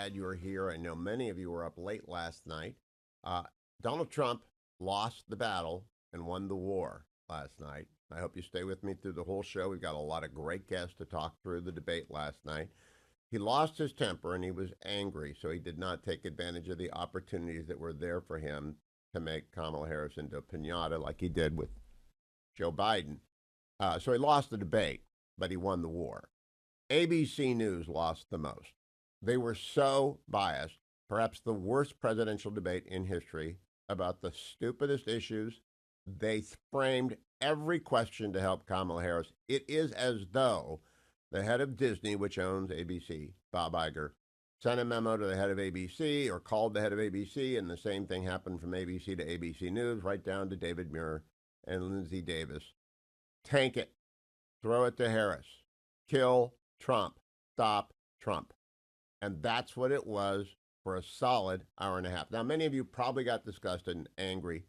glad you were here. I know many of you were up late last night. Donald Trump lost the battle and won the war last night. I hope you stay with me through the whole show. We've got a lot of great guests to talk through the debate last night. He lost his temper and he was angry, so he did not take advantage of the opportunities that were there for him to make Kamala Harris into a piñata like he did with Joe Biden. So he lost the debate, but he won the war. ABC News lost the most. They were so biased, perhaps the worst presidential debate in history, about the stupidest issues. They framed every question to help Kamala Harris. It is as though the head of Disney, which owns ABC, Bob Iger, sent a memo to the head of ABC or called the head of ABC, and the same thing happened from ABC to ABC News, right down to David Muir and Lindsay Davis. Tank it. Throw it to Harris. Kill Trump. Stop Trump. And that's what it was for a solid hour and a half. Now, many of you probably got disgusted and angry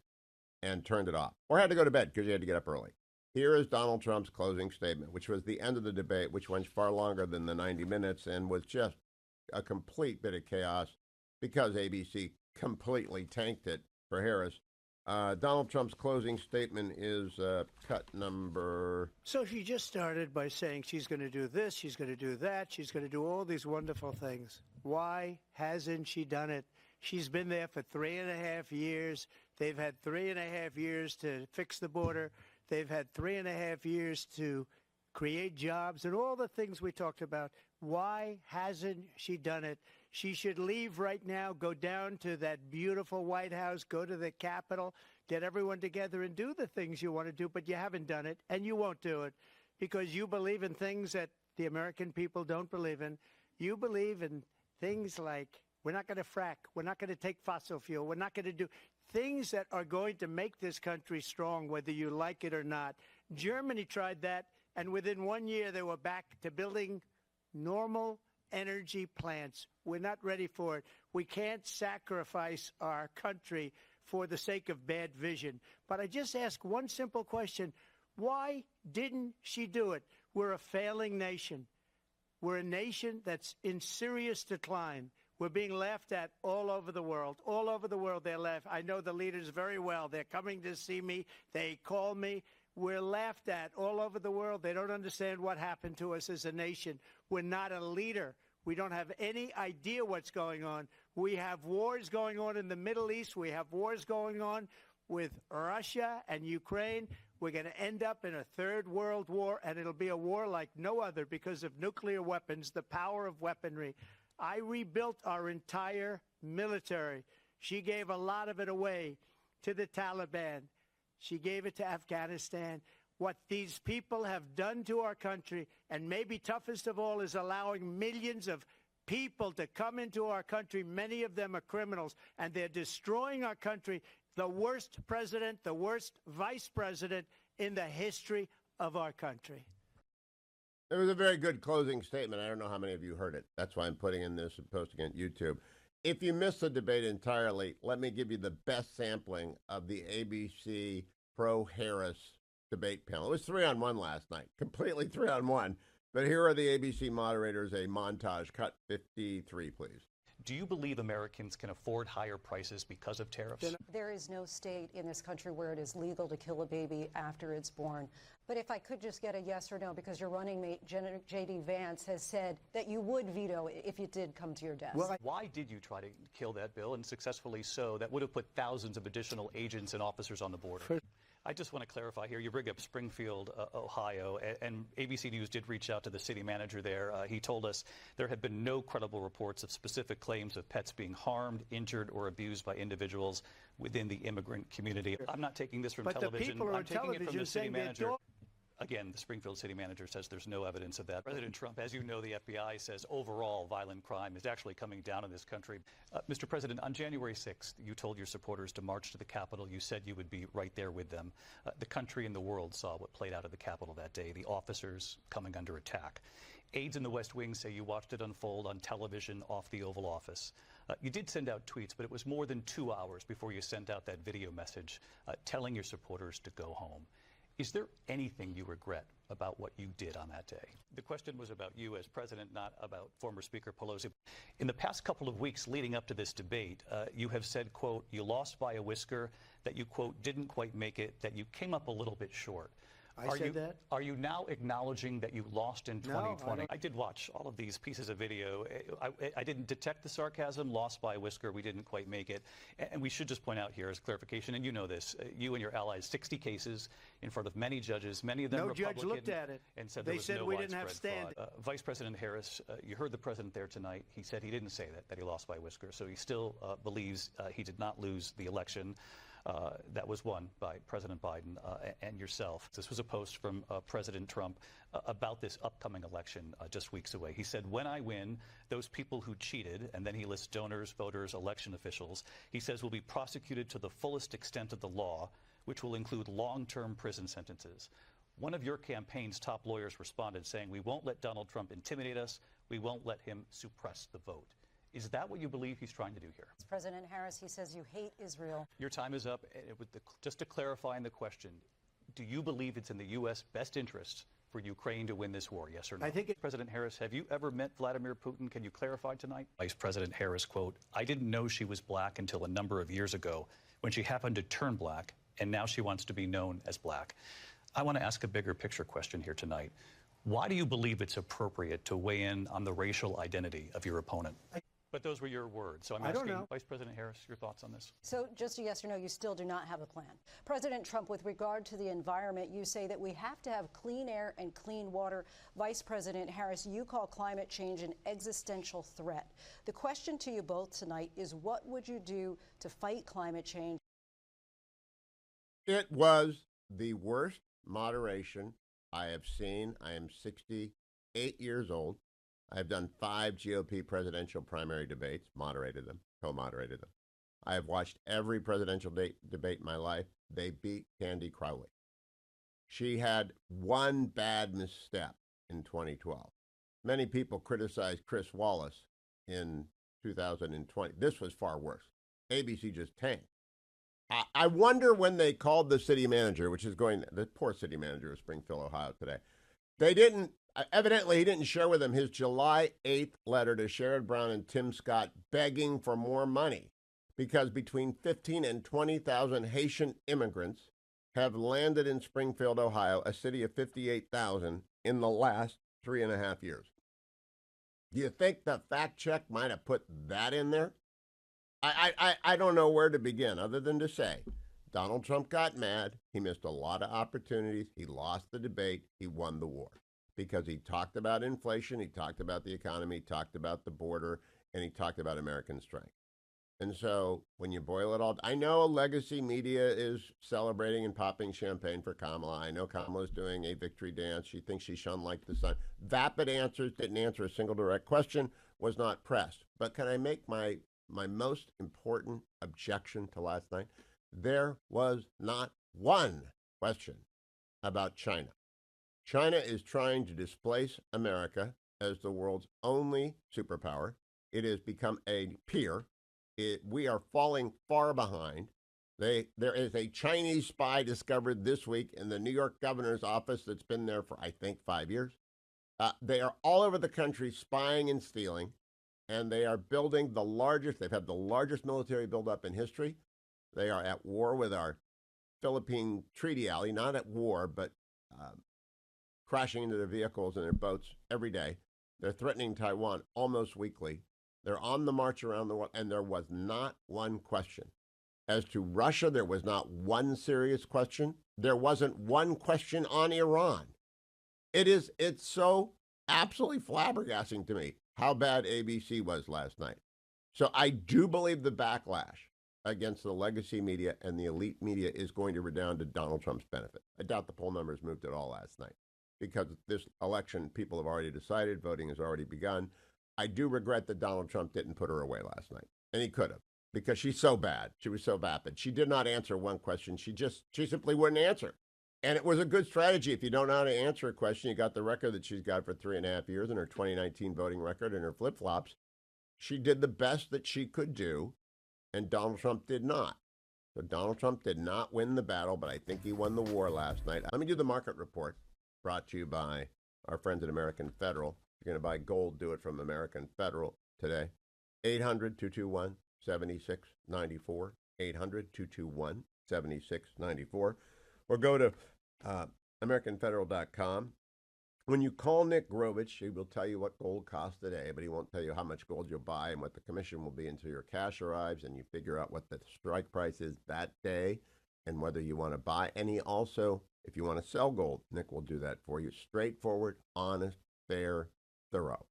and turned it off or had to go to bed because you had to get up early. Here is Donald Trump's closing statement, which was the end of the debate, which went far longer than the 90 minutes and was just a complete bit of chaos because ABC completely tanked it for Harris. Donald Trump's closing statement is cut number... So she just started by saying she's going to do this, she's going to do that, she's going to do all these wonderful things. Why hasn't she done it? She's been there for 3.5 years. They've had 3.5 years to fix the border. They've had 3.5 years to create jobs and all the things we talked about. Why hasn't she done it? She should leave right now, go down to that beautiful White House, go to the Capitol, get everyone together and do the things you want to do, but you haven't done it, and you won't do it because you believe in things that the American people don't believe in. You believe in things like we're not going to frack, we're not going to take fossil fuel, we're not going to do things that are going to make this country strong, whether you like it or not. Germany tried that, and within 1 year they were back to building normal energy plants. We're not ready for it. We can't sacrifice our country for the sake of bad vision. But I just ask one simple question. Why didn't she do it? We're a failing nation. We're a nation that's in serious decline. We're being laughed at all over the world. All over the world they're laughed. I know the leaders very well. They're coming to see me. They call me. We're laughed at all over the world. They don't understand what happened to us as a nation. We're not a leader. We don't have any idea what's going on. We have wars going on in the Middle East. We have wars going on with Russia and Ukraine. We're going to end up in a third world war, and it'll be a war like no other because of nuclear weapons, the power of weaponry. I rebuilt our entire military. She gave a lot of it away to the Taliban. She gave it to Afghanistan. What these people have done to our country, and maybe toughest of all, is allowing millions of people to come into our country. Many of them are criminals, and they're destroying our country. The worst president, the worst vice president in the history of our country. It was a very good closing statement. I don't know how many of you heard it. That's why I'm putting in this and posting it on YouTube. If you missed the debate entirely, let me give you the best sampling of the ABC pro-Harris debate panel. It was 3-on-1 last night, completely 3-on-1. But here are the ABC moderators, a montage. Cut 53, please. Do you believe Americans can afford higher prices because of tariffs? There is no state in this country where it is legal to kill a baby after it's born. But if I could just get a yes or no, because your running mate, J.D. Vance, has said that you would veto it if it did come to your desk. Well, why did you try to kill that bill, and successfully so? That would have put thousands of additional agents and officers on the border. I just want to clarify here. You bring up Springfield, Ohio, and ABC News did reach out to the city manager there. He told us there had been no credible reports of specific claims of pets being harmed, injured, or abused by individuals within the immigrant community. I'm not taking this from television. I'm taking it from the city manager. Again, the Springfield city manager says there's no evidence of that. President Trump, as you know, the FBI says overall violent crime is actually coming down in this country. Mr. President, on January 6th, you told your supporters to march to the Capitol. You said you would be right there with them. The country and the world saw what played out at the Capitol that day, the officers coming under attack. Aides in the West Wing say you watched it unfold on television off the Oval Office. You did send out tweets, but it was more than 2 hours before you sent out that video message telling your supporters to go home. Is there anything you regret about what you did on that day. The question was about you as president, not about former Speaker Pelosi. In the past couple of weeks leading up to this debate, you have said, quote, you lost by a whisker, that you, quote, didn't quite make it, that you came up a little bit short. I said that? Are you now acknowledging that you lost in 2020? No, I did watch all of these pieces of video. I didn't detect the sarcasm, lost by a whisker, we didn't quite make it. And we should just point out here as clarification, and you know this, you and your allies, 60 cases in front of many judges, many of them Republican. No judge looked at it. And said they there was said no we didn't have widespread standing. fraud. Vice President Harris, you heard the president there tonight. He said he didn't say that he lost by a whisker. So he still believes he did not lose the election. That was won by President Biden and yourself. This was a post from President Trump about this upcoming election just weeks away. He said, when I win, those people who cheated, and then he lists donors, voters, election officials, he says will be prosecuted to the fullest extent of the law, which will include long-term prison sentences. One of your campaign's top lawyers responded saying, we won't let Donald Trump intimidate us. We won't let him suppress the vote. Is that what you believe he's trying to do here? President Harris, he says you hate Israel. Your time is up. Just to clarify in the question, do you believe it's in the U.S. best interest for Ukraine to win this war, yes or no? I think President Harris, have you ever met Vladimir Putin? Can you clarify tonight? Vice President Harris, quote, I didn't know she was black until a number of years ago when she happened to turn black, and now she wants to be known as black. I want to ask a bigger picture question here tonight. Why do you believe it's appropriate to weigh in on the racial identity of your opponent? But those were your words. So I'm asking Vice President Harris your thoughts on this. So just a yes or no, you still do not have a plan. President Trump, with regard to the environment, you say that we have to have clean air and clean water. Vice President Harris, you call climate change an existential threat. The question to you both tonight is, what would you do to fight climate change? It was the worst moderation I have seen. I am 68 years old. I've done 5 GOP presidential primary debates, moderated them, co-moderated them. I have watched every presidential debate in my life. They beat Candy Crowley. She had one bad misstep in 2012. Many people criticized Chris Wallace in 2020. This was far worse. ABC just tanked. I wonder when they called the city manager, the poor city manager of Springfield, Ohio today. Evidently, he didn't share with him his July 8th letter to Sherrod Brown and Tim Scott begging for more money because between 15 and 20,000 Haitian immigrants have landed in Springfield, Ohio, a city of 58,000, in the last 3.5 years. Do you think the fact check might have put that in there? I don't know where to begin other than to say Donald Trump got mad. He missed a lot of opportunities. He lost the debate. He won the war. Because he talked about inflation, he talked about the economy, he talked about the border, and he talked about American strength. And so when you boil it all, I know legacy media is celebrating and popping champagne for Kamala. I know Kamala's doing a victory dance. She thinks she shone like the sun. Vapid answers, didn't answer a single direct question, was not pressed. But can I make my most important objection to last night? There was not one question about China. China is trying to displace America as the world's only superpower. It has become a peer. We are falling far behind. There is a Chinese spy discovered this week in the New York governor's office that's been there for, I think, 5 years. They are all over the country spying and stealing, and they are building they've had the largest military buildup in history. They are at war with our Philippine treaty ally, not at war, but crashing into their vehicles and their boats every day. They're threatening Taiwan almost weekly. They're on the march around the world, and there was not one question. As to Russia, there was not one serious question. There wasn't one question on Iran. It's so absolutely flabbergasting to me how bad ABC was last night. So I do believe the backlash against the legacy media and the elite media is going to redound to Donald Trump's benefit. I doubt the poll numbers moved at all last night because this election, people have already decided, voting has already begun. I do regret that Donald Trump didn't put her away last night, and he could have, because she's so bad. She was so vapid. She did not answer one question. She simply wouldn't answer. And it was a good strategy. If you don't know how to answer a question, you got the record that she's got for 3.5 years and her 2019 voting record and her flip-flops. She did the best that she could do, and Donald Trump did not. So Donald Trump did not win the battle, but I think he won the war last night. Let me do the market report. brought to you by our friends at American Federal. If you're going to buy gold, do it from American Federal today. 800-221-7694. 800-221-7694. Or go to AmericanFederal.com. When you call Nick Grovich, he will tell you what gold costs today, but he won't tell you how much gold you'll buy and what the commission will be until your cash arrives and you figure out what the strike price is that day and whether you want to buy any. Also, if you want to sell gold, Nick will do that for you. Straightforward, honest, fair, thorough.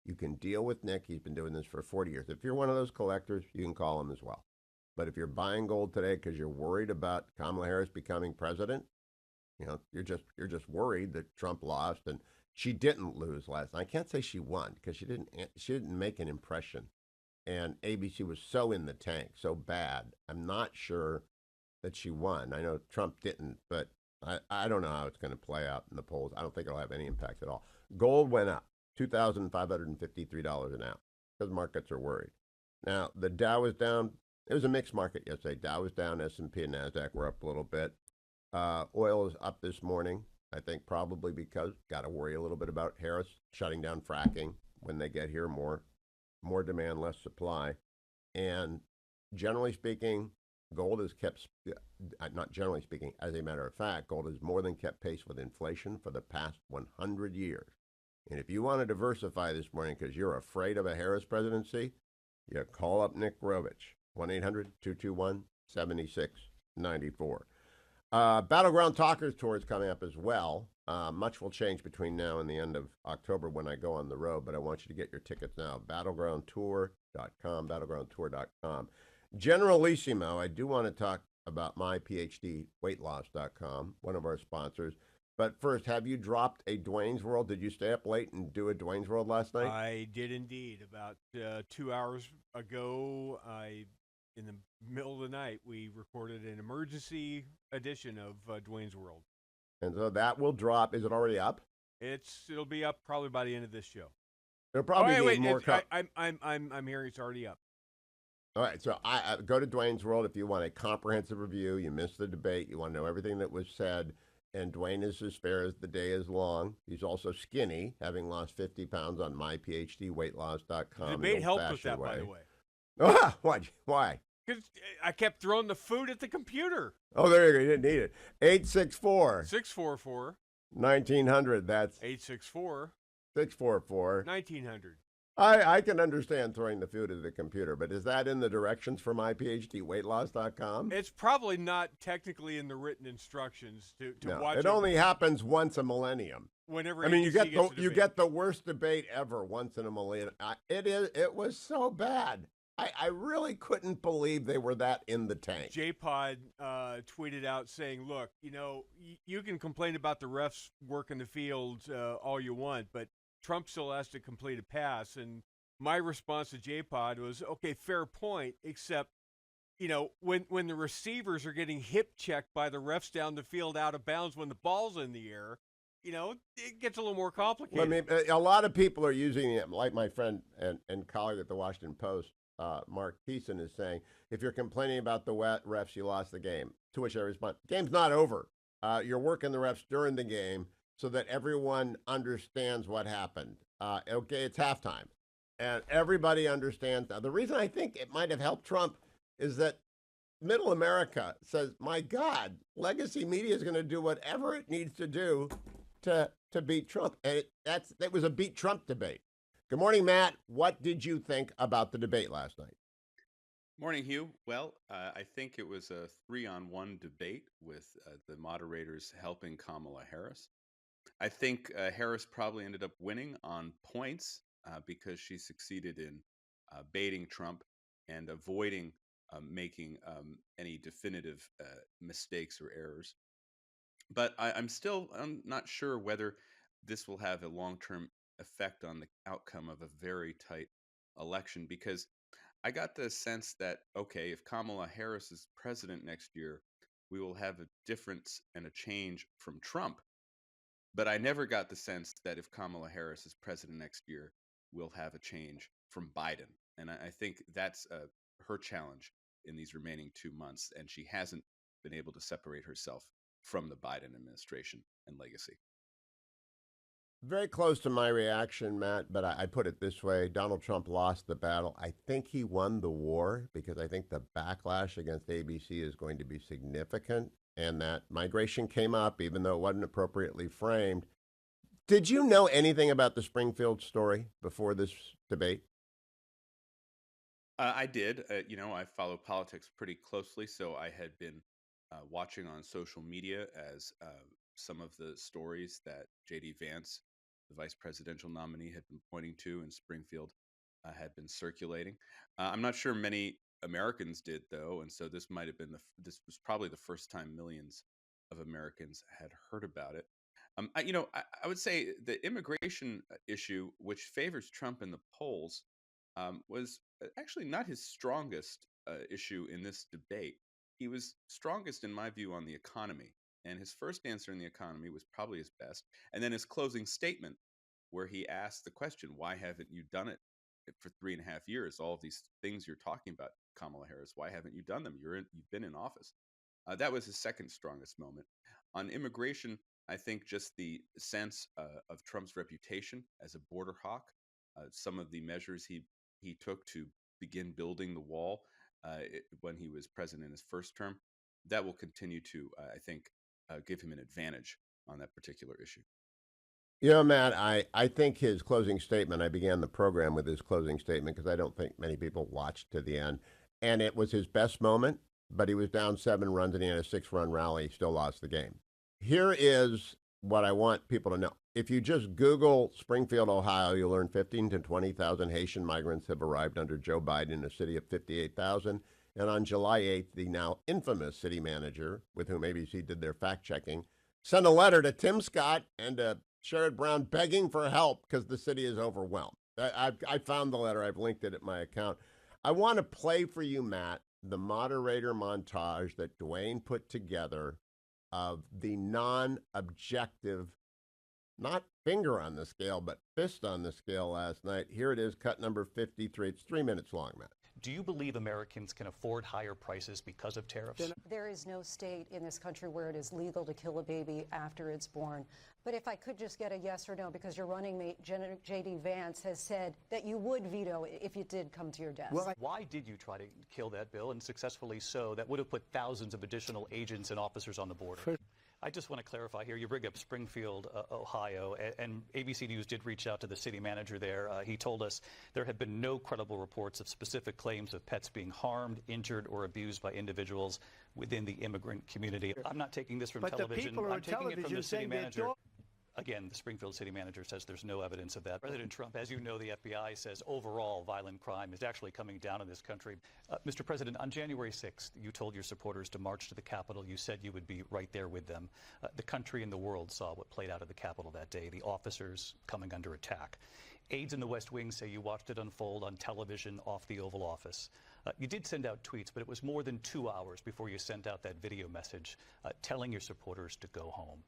You can deal with Nick. He's been doing this for 40 years. If you're one of those collectors, you can call him as well. But if you're buying gold today because you're worried about Kamala Harris becoming president, you're just worried that Trump lost, and she didn't lose last night. I can't say she won because she didn't make an impression, and ABC was so in the tank, so bad. I'm not sure that she won. I know Trump didn't, but I don't know how it's going to play out in the polls. I don't think it'll have any impact at all. Gold went up $2,553 an ounce because markets are worried. Now the Dow was down. It was a mixed market yesterday. Dow was down. S&P and Nasdaq were up a little bit. Oil is up this morning, I think probably because got to worry a little bit about Harris shutting down fracking when they get here, more demand, less supply. And generally speaking, gold has kept, not generally speaking, as a matter of fact, gold has more than kept pace with inflation for the past 100 years. And if you want to diversify this morning because you're afraid of a Harris presidency, you call up Nick Grovich, 1-800-221-7694. Battleground Talkers Tour is coming up as well. Much will change between now and the end of October when I go on the road, but I want you to get your tickets now. Battlegroundtour.com, battlegroundtour.com. Generalissimo, I do want to talk about myPhDweightloss.com, one of our sponsors. But first, have you dropped a Dwayne's World? Did you stay up late and do a Dwayne's World last night? I did indeed. About 2 hours ago, in the middle of the night, we recorded an emergency edition of Dwayne's World. And so that will drop. Is it already up? It'll be up probably by the end of this show. It'll probably wait, more. I'm hearing it's already up. All right, so I go to Dwayne's World if you want a comprehensive review. You missed the debate. You want to know everything that was said. And Dwayne is as spare as the day is long. He's also skinny, having lost 50 pounds on myPhDweightloss.com. The debate helped with that, by the way. Ah, what? Why? Because I kept throwing the food at the computer. Oh, there you go. You didn't need it. 644 1900. That's 864 644 1900. I can understand throwing the food at the computer, but is that in the directions for myPhDweightloss.com? It's probably not technically in the written instructions to No, watch. It only happens once a millennium. Whenever I mean, you ABC get the worst debate ever once in a millennium. It was so bad. I really couldn't believe they were that in the tank. J-Pod tweeted out saying, look, you can complain about the refs working the field all you want, but Trump still has to complete a pass. And my response to J-Pod was, okay, fair point, except, when the receivers are getting hip checked by the refs down the field out of bounds when the ball's in the air, it gets a little more complicated. Well, I mean, a lot of people are using it, like my friend and colleague at the Washington Post, Mark Thiessen, is saying, if you're complaining about the refs, you lost the game. To which I respond, game's not over. You're working the refs during the game so that everyone understands what happened. Okay, it's halftime. And everybody understands. Now, the reason I think it might have helped Trump is that middle America says, my God, legacy media is going to do whatever it needs to do to beat Trump. And it was a beat Trump debate. Good morning, Matt. What did you think about the debate last night? Morning, Hugh. Well, I think it was a 3-on-1 debate with the moderators helping Kamala Harris. I think Harris probably ended up winning on points because she succeeded in baiting Trump and avoiding making any definitive mistakes or errors. But I'm not sure whether this will have a long-term effect on the outcome of a very tight election, because I got the sense that, okay, if Kamala Harris is president next year, we will have a difference and a change from Trump. But I never got the sense that if Kamala Harris is president next year, we'll have a change from Biden. And I think that's her challenge in these remaining 2 months. And she hasn't been able to separate herself from the Biden administration and legacy. Very close to my reaction, Matt, but I put it this way. Donald Trump lost the battle. I think he won the war because I think the backlash against ABC is going to be significant, and that migration came up, even though it wasn't appropriately framed. Did you know anything about the Springfield story before this debate? I did. I follow politics pretty closely, so I had been watching on social media as some of the stories that J.D. Vance, the vice presidential nominee, had been pointing to in Springfield had been circulating. I'm not sure many Americans did, though, and so this might have been this was probably the first time millions of Americans had heard about it. I would say the immigration issue, which favors Trump in the polls, was actually not his strongest issue in this debate. He was strongest, in my view, on the economy. And his first answer in the economy was probably his best. And then his closing statement, where he asked the question, why haven't you done it for 3.5 years? All of these things you're talking about, Kamala Harris, why haven't you done them? You've been in office. That was his second strongest moment. On immigration, I think just the sense of Trump's reputation as a border hawk, some of the measures he took to begin building the wall when he was president in his first term, that will continue to, I think, give him an advantage on that particular issue. You know, Matt, I think his closing statement, I began the program with his closing statement because I don't think many people watched to the end. And it was his best moment, but he was down 7 runs and he had a 6-run rally. He still lost the game. Here is what I want people to know. If you just Google Springfield, Ohio, you'll learn 15 to 20,000 Haitian migrants have arrived under Joe Biden in a city of 58,000. And on July 8th, the now infamous city manager, with whom ABC did their fact-checking, sent a letter to Tim Scott and to Sherrod Brown begging for help because the city is overwhelmed. I found the letter. I've linked it at my account. I want to play for you, Matt, the moderator montage that Dwayne put together of the non-objective, not finger on the scale, but fist on the scale last night. Here it is, cut number 53. It's 3 minutes long, Matt. Do you believe Americans can afford higher prices because of tariffs? There is no state in this country where it is legal to kill a baby after it's born. But if I could just get a yes or no, because your running mate, J.D. Vance, has said that you would veto it if it did come to your desk. Well, why did you try to kill that bill, and successfully so, that would have put thousands of additional agents and officers on the border? I just want to clarify here. You bring up Springfield, Ohio, and ABC News did reach out to the city manager there. He told us there have been no credible reports of specific claims of pets being harmed, injured, or abused by individuals within the immigrant community. I'm not taking this from television. I'm taking it from the city manager. Again, the Springfield city manager says there's no evidence of that. President Trump, as you know, the FBI says overall violent crime is actually coming down in this country. Mr. President, on January 6th, you told your supporters to march to the Capitol. You said you would be right there with them. The country and the world saw what played out at the Capitol that day, the officers coming under attack. Aides in the West Wing say you watched it unfold on television off the Oval Office. You did send out tweets, but it was more than 2 hours before you sent out that video message telling your supporters to go home.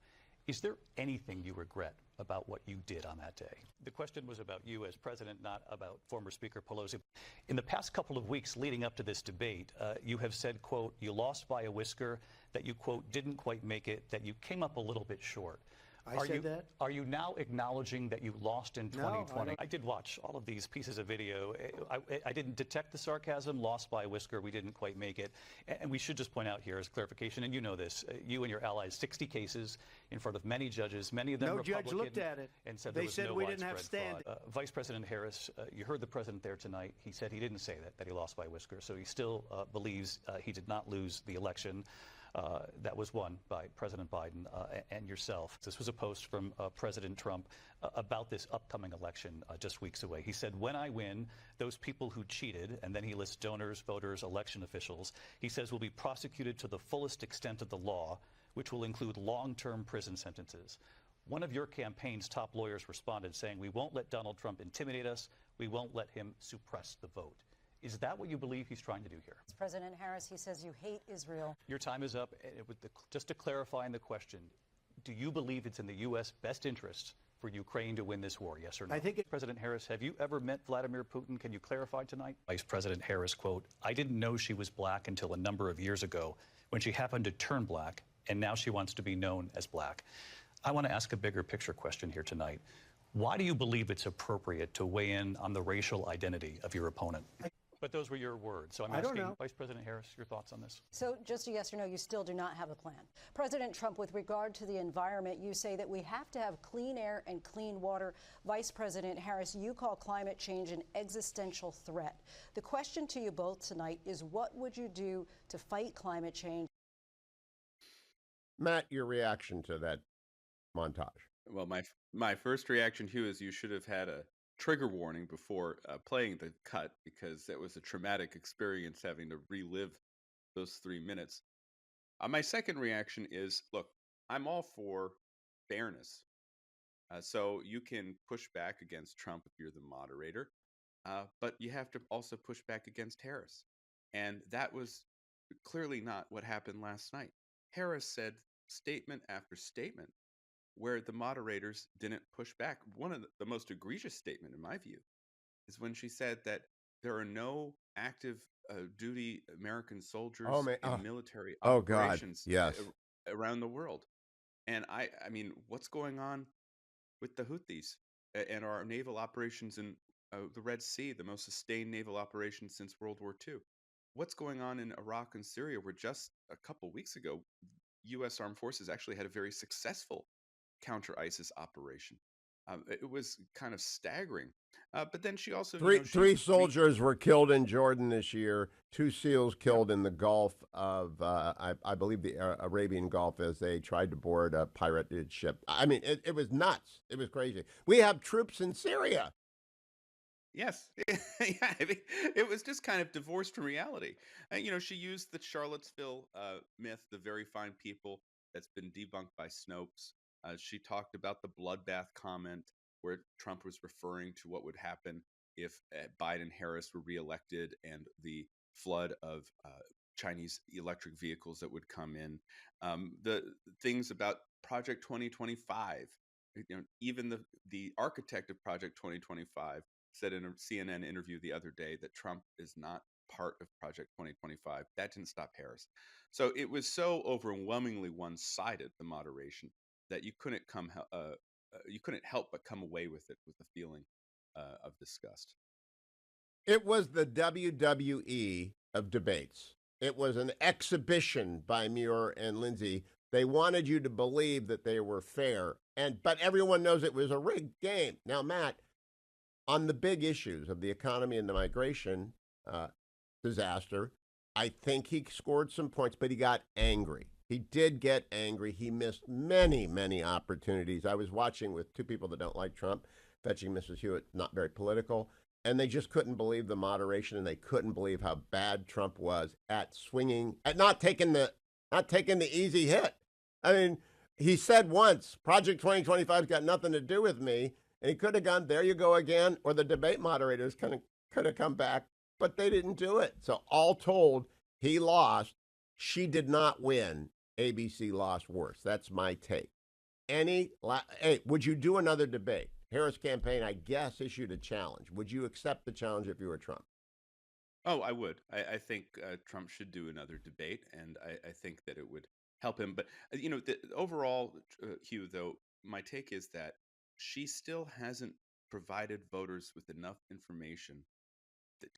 Is there anything you regret about what you did on that day? The question was about you as president, not about former Speaker Pelosi. In the past couple of weeks leading up to this debate, you have said, quote, you lost by a whisker, that you, quote, didn't quite make it, that you came up a little bit short. I said that? Are you now acknowledging that you lost in 2020? No, I did watch all of these pieces of video. I didn't detect the sarcasm, lost by a whisker, we didn't quite make it. And we should just point out here as clarification, and you know this, you and your allies, 60 cases in front of many judges, many of them Republican. No judge looked at it. And said they there was said no we widespread didn't have standing. fraud. Vice President Harris, you heard the president there tonight. He said he didn't say that he lost by a whisker. So he still believes he did not lose the election. That was won by President Biden and yourself. This was a post from President Trump about this upcoming election just weeks away. He said, when I win, those people who cheated, and then he lists donors, voters, election officials, he says will be prosecuted to the fullest extent of the law, which will include long-term prison sentences. One of your campaign's top lawyers responded saying, we won't let Donald Trump intimidate us. We won't let him suppress the vote. Is that what you believe he's trying to do here? President Harris, he says you hate Israel. Your time is up. Just to clarify in the question, do you believe it's in the U.S. best interest for Ukraine to win this war, yes or no? I think President Harris, have you ever met Vladimir Putin? Can you clarify tonight? Vice President Harris, quote, I didn't know she was black until a number of years ago when she happened to turn black, and now she wants to be known as black. I want to ask a bigger picture question here tonight. Why do you believe it's appropriate to weigh in on the racial identity of your opponent? But those were your words. So I'm asking Vice President Harris your thoughts on this. So just a yes or no, you still do not have a plan. President Trump, with regard to the environment, you say that we have to have clean air and clean water. Vice President Harris, you call climate change an existential threat. The question to you both tonight is, what would you do to fight climate change? Matt, your reaction to that montage? Well, my first reaction, Hugh, is you should have had a trigger warning before playing the cut, because that was a traumatic experience having to relive those 3 minutes. My second reaction is, look, I'm all for fairness. So you can push back against Trump if you're the moderator, but you have to also push back against Harris. And that was clearly not what happened last night. Harris said statement after statement where the moderators didn't push back. One of the most egregious statement, in my view, is when she said that there are no active duty American soldiers in military operations around the world. And I mean, what's going on with the Houthis and our naval operations in the Red Sea, the most sustained naval operation since World War II? What's going on in Iraq and Syria, where just a couple weeks ago, U.S. Armed Forces actually had a very successful counter-ISIS operation. It was kind of staggering. But then she also... Three soldiers were killed in Jordan this year, 2 SEALs killed in the Gulf of, I believe, the Arabian Gulf, as they tried to board a pirated ship. I mean, it was nuts. It was crazy. We have troops in Syria. Yes. Yeah, I mean, it was just kind of divorced from reality. She used the Charlottesville myth, the very fine people, that's been debunked by Snopes. She talked about the bloodbath comment, where Trump was referring to what would happen if Biden-Harris were reelected and the flood of Chinese electric vehicles that would come in. The things about Project 2025, even the architect of Project 2025 said in a CNN interview the other day that Trump is not part of Project 2025. That didn't stop Harris. So it was so overwhelmingly one-sided, the moderation, that you couldn't help but come away with it with a feeling of disgust. It was the WWE of debates. It was an exhibition by Muir and Lindsay. They wanted you to believe that they were fair, but everyone knows it was a rigged game. Now, Matt, on the big issues of the economy and the migration disaster, I think he scored some points, but he got angry. He did get angry. He missed many, many opportunities. I was watching with 2 people that don't like Trump, fetching Mrs. Hewitt, not very political, and they just couldn't believe the moderation, and they couldn't believe how bad Trump was at swinging, at not taking the easy hit. I mean, he said once, Project 2025's got nothing to do with me, and he could have gone, there you go again, or the debate moderators could have come back, but they didn't do it. So all told, he lost. She did not win. ABC lost worse. That's my take. Hey, would you do another debate? Harris campaign, I guess, issued a challenge. Would you accept the challenge if you were Trump? Oh, I would. I think Trump should do another debate, and I think that it would help him. But, overall, Hugh, though, my take is that she still hasn't provided voters with enough information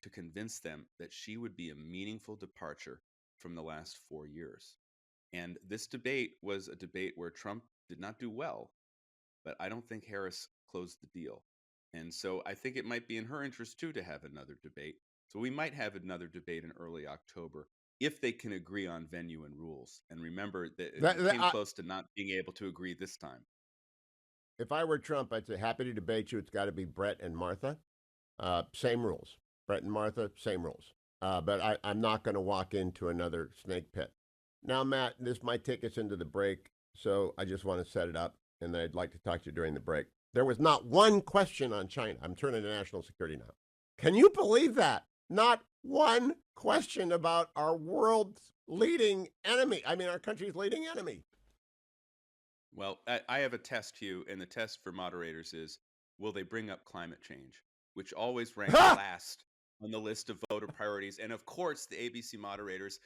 to convince them that she would be a meaningful departure from the last 4 years. And this debate was a debate where Trump did not do well, but I don't think Harris closed the deal. And so I think it might be in her interest, too, to have another debate. So we might have another debate in early October if they can agree on venue and rules. And remember that it came close to not being able to agree this time. If I were Trump, I'd say, happy to debate you. It's got to be Brett and Martha. Same rules. Brett and Martha, same rules. But I'm not going to walk into another snake pit. Now, Matt, this might take us into the break, so I just want to set it up, and I'd like to talk to you during the break. There was not one question on China. I'm turning to national security now. Can you believe that? Not one question about our world's leading enemy. I mean, our country's leading enemy. Well, I have a test, Hugh, and the test for moderators is, will they bring up climate change, which always ranks last on the list of voter priorities. And of course, the ABC moderators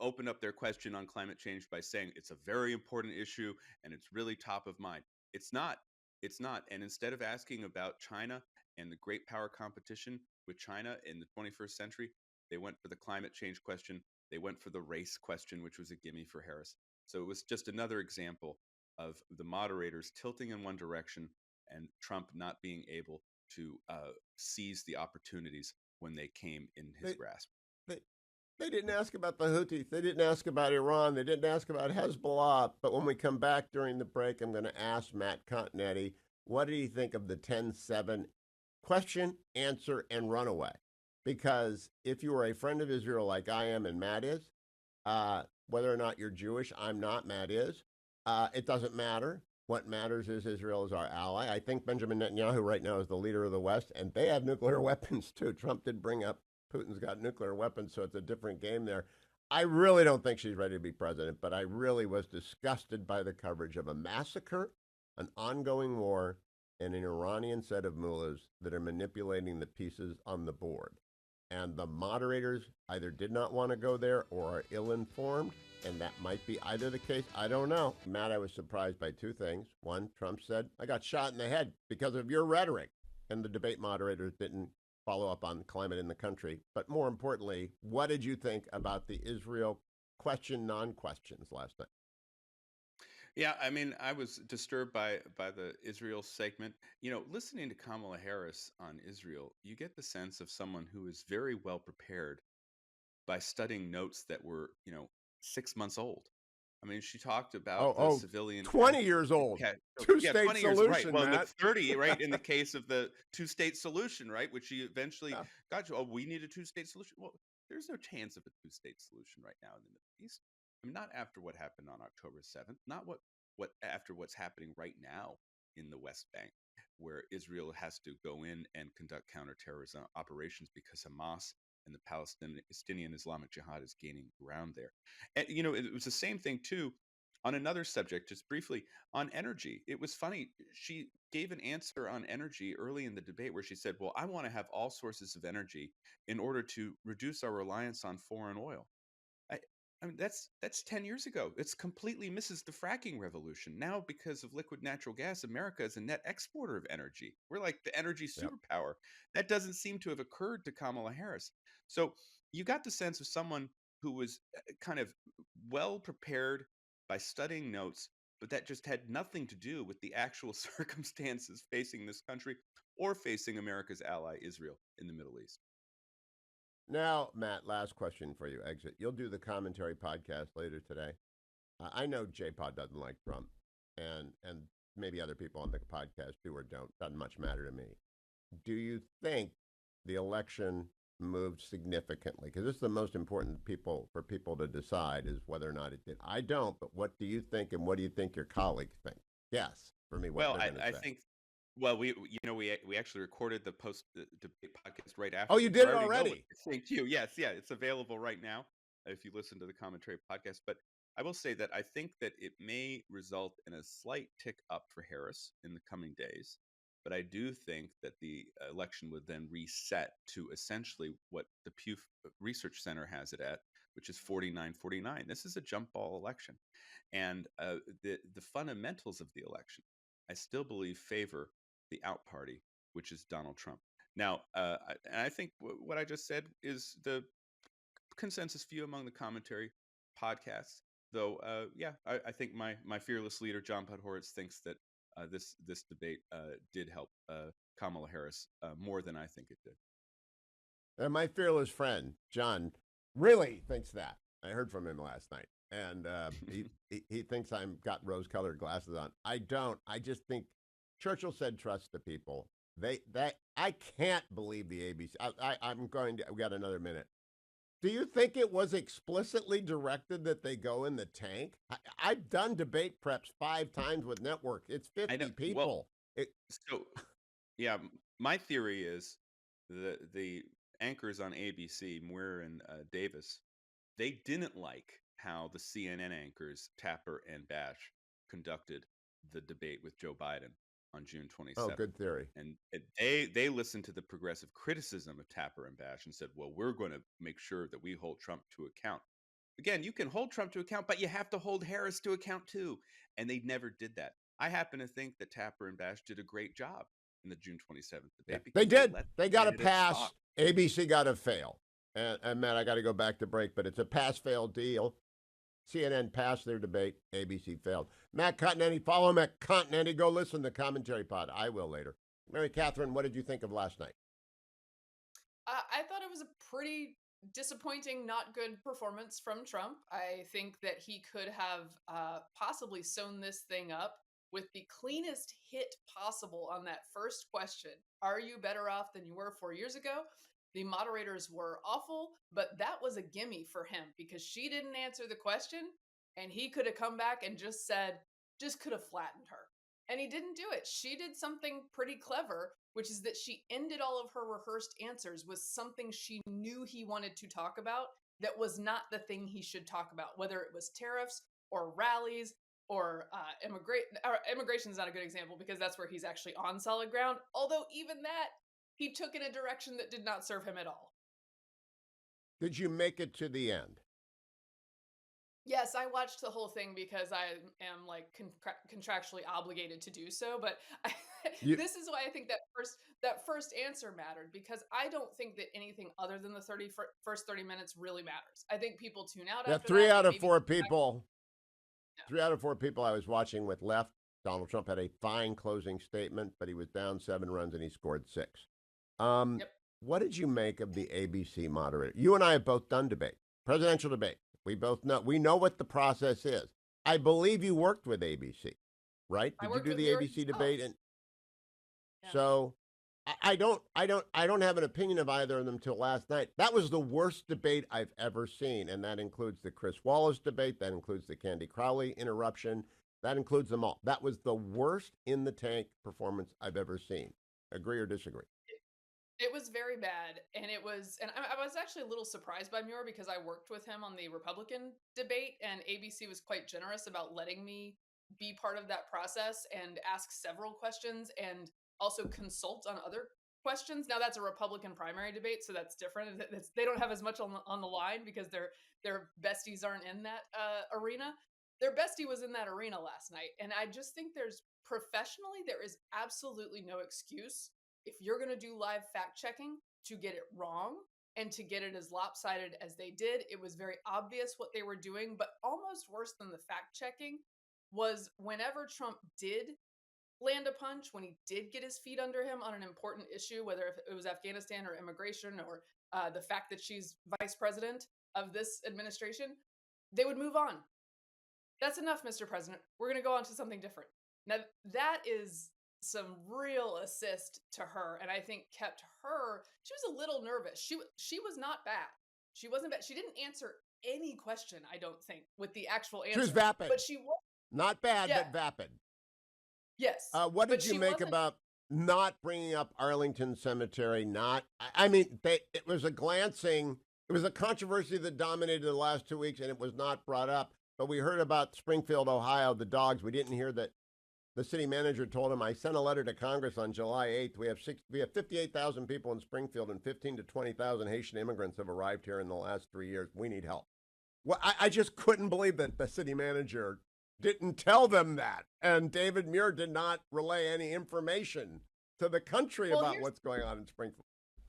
opened up their question on climate change by saying it's a very important issue and it's really top of mind. It's not. It's not. And instead of asking about China and the great power competition with China in the 21st century, they went for the climate change question. They went for the race question, which was a gimme for Harris. So it was just another example of the moderators tilting in one direction and Trump not being able to seize the opportunities when they came in his grasp. They, they didn't ask about the Houthis. They didn't ask about Iran. They didn't ask about Hezbollah. But when we come back during the break, I'm going to ask Matt Continetti, what did he think of the 10-7 question, answer, and runaway? Because if you are a friend of Israel like I am and Matt is, whether or not you're Jewish, I'm not, Matt is, it doesn't matter. What matters is Israel is our ally. I think Benjamin Netanyahu right now is the leader of the West, and they have nuclear weapons too. Trump did bring up Putin's got nuclear weapons, so it's a different game there. I really don't think she's ready to be president, but I really was disgusted by the coverage of a massacre, an ongoing war, and an Iranian set of mullahs that are manipulating the pieces on the board. And the moderators either did not want to go there or are ill-informed, and that might be either the case. I don't know. Matt, I was surprised by two things. One, Trump said, I got shot in the head because of your rhetoric. And the debate moderators didn't follow up on climate in the country. But more importantly, what did you think about the Israel question, non-questions last night? Yeah, I mean, I was disturbed by the Israel segment. You know, listening to Kamala Harris on Israel, you get the sense of someone who is very well prepared by studying notes that were, 6 months old. I mean, she talked about the civilian 20 years old. Two-state 20 years, solution, right? Well, Matt. 30, right? In the case of the two-state solution, right? Which she eventually got to. Oh, we need a two-state solution. Well, there's no chance of a two-state solution right now in the Middle East. I mean, not after what happened on October 7th. Not what after what's happening right now in the West Bank, where Israel has to go in and conduct counterterrorism operations because Hamas and the Palestinian Islamic Jihad is gaining ground there. And, it was the same thing, too, on another subject, just briefly, on energy. It was funny. She gave an answer on energy early in the debate where she said, well, I want to have all sources of energy in order to reduce our reliance on foreign oil. I mean, that's 10 years ago. It's completely misses the fracking revolution. Now, because of liquid natural gas, America is a net exporter of energy. We're like the energy superpower. That doesn't seem to have occurred to Kamala Harris. So you got the sense of someone who was kind of well prepared by studying notes, but that just had nothing to do with the actual circumstances facing this country or facing America's ally, Israel, in the Middle East. Now, Matt, last question for you. Exit. You'll do the commentary podcast later today. I know J-Pod doesn't like Trump, and maybe other people on the podcast do or don't. Doesn't much matter to me. Do you think the election moved significantly? Because this is the most important for people to decide is whether or not it did. I don't, but what do you think, and what do you think your colleagues think? Yes, for me, what they're going to say. I think. Well, we actually recorded the post-debate podcast right after. Oh, you did it already? Thank you. Yes, yeah, it's available right now if you listen to the commentary podcast. But I will say that I think that it may result in a slight tick up for Harris in the coming days. But I do think that the election would then reset to essentially what the Pew Research Center has it at, which is 49-49. This is a jump ball election. And the fundamentals of the election, I still believe, favor the out party, which is Donald Trump. Now, I think what I just said is the consensus view among the commentary podcasts. Though, I think my fearless leader, John Podhoretz, thinks that this debate did help Kamala Harris more than I think it did. And my fearless friend, John, really thinks that. I heard from him last night. And he thinks I've got rose-colored glasses on. I don't. I just think Churchill said trust the people. I can't believe the ABC. We got another minute. Do you think it was explicitly directed that they go in the tank? I've done debate preps 5 times with Network. It's 50 people. Well, my theory is the anchors on ABC, Muir and Davis, they didn't like how the CNN anchors Tapper and Bash conducted the debate with Joe Biden on June 27th. Oh, good theory. And they listened to the progressive criticism of Tapper and Bash and said, well, we're going to make sure that we hold Trump to account. Again, you can hold Trump to account, but you have to hold Harris to account too. And they never did that. I happen to think that Tapper and Bash did a great job in the June 27th debate. Yeah, they did. Let They got a candidates pass. talk. ABC got a fail. And Matt, I got to go back to break, but it's a pass-fail deal. CNN passed their debate. ABC failed. Matt Continetti, follow Matt Continetti. Go listen to Commentary Pod. I will later. Mary Catherine, what did you think of last night? I thought it was a pretty disappointing, not good performance from Trump. I think that he could have possibly sewn this thing up with the cleanest hit possible on that first question. Are you better off than you were 4 years ago? The moderators were awful, but that was a gimme for him because she didn't answer the question and he could have come back and just could have flattened her. And he didn't do it. She did something pretty clever, which is that she ended all of her rehearsed answers with something she knew he wanted to talk about that was not the thing he should talk about, whether it was tariffs or rallies or immigration is not a good example because that's where he's actually on solid ground. Although even that, he took in a direction that did not serve him at all. Did you make it to the end? Yes, I watched the whole thing because I am like contractually obligated to do so. But this is why I think that first answer mattered, because I don't think that anything other than the first 30 minutes really matters. I think people tune out. After three that, out of maybe four people. Yeah. 3 out of 4 people I was watching with left. Donald Trump had a fine closing statement, but he was down 7 runs and he scored 6. Yep. What did you make of the ABC moderator? You and I have both done debate, presidential debate. We both know. We know what the process is. I believe you worked with ABC, right? Did you do the ABC debate? And yeah. So I don't have an opinion of either of them till last night. That was the worst debate I've ever seen, and that includes the Chris Wallace debate. That includes the Candy Crowley interruption. That includes them all. That was the worst in the tank performance I've ever seen. Agree or disagree? It was very bad, and I was actually a little surprised by Muir because I worked with him on the Republican debate, and ABC was quite generous about letting me be part of that process and ask several questions and also consult on other questions. Now that's a Republican primary debate, so that's different. They don't have as much on the line because their besties aren't in that arena. Their bestie was in that arena last night, and I just think there is absolutely no excuse if you're going to do live fact checking to get it wrong and to get it as lopsided as they did. It was very obvious what they were doing, but almost worse than the fact checking was whenever Trump did land a punch, when he did get his feet under him on an important issue, whether it was Afghanistan or immigration or the fact that she's vice president of this administration, they would move on. That's enough, Mr. President. We're going to go on to something different. Now, that is some real assist to her, and I think kept her. She was a little nervous. She was not bad. She wasn't bad. She didn't answer any question, I don't think, with the actual answer. She was vapid. But she was not bad, but vapid. Yes. What did you make about not bringing up Arlington Cemetery? It was a controversy that dominated the last 2 weeks, and it was not brought up. But we heard about Springfield, Ohio, the dogs. We didn't hear that. The city manager told him, I sent a letter to Congress on July 8th. We have 58,000 people in Springfield and 15 to 20,000 Haitian immigrants have arrived here in the last 3 years. We need help. Well, I just couldn't believe that the city manager didn't tell them that. And David Muir did not relay any information to the country about what's going on in Springfield.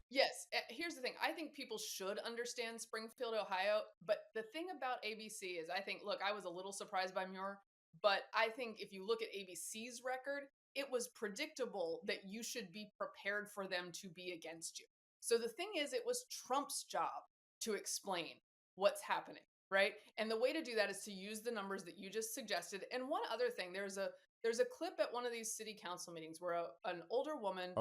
Yes. Here's the thing. I think people should understand Springfield, Ohio. But the thing about ABC is I was a little surprised by Muir. But I think if you look at ABC's record, it was predictable that you should be prepared for them to be against you. So the thing is, it was Trump's job to explain what's happening, right? And the way to do that is to use the numbers that you just suggested. And one other thing, there's a clip at one of these city council meetings where an older woman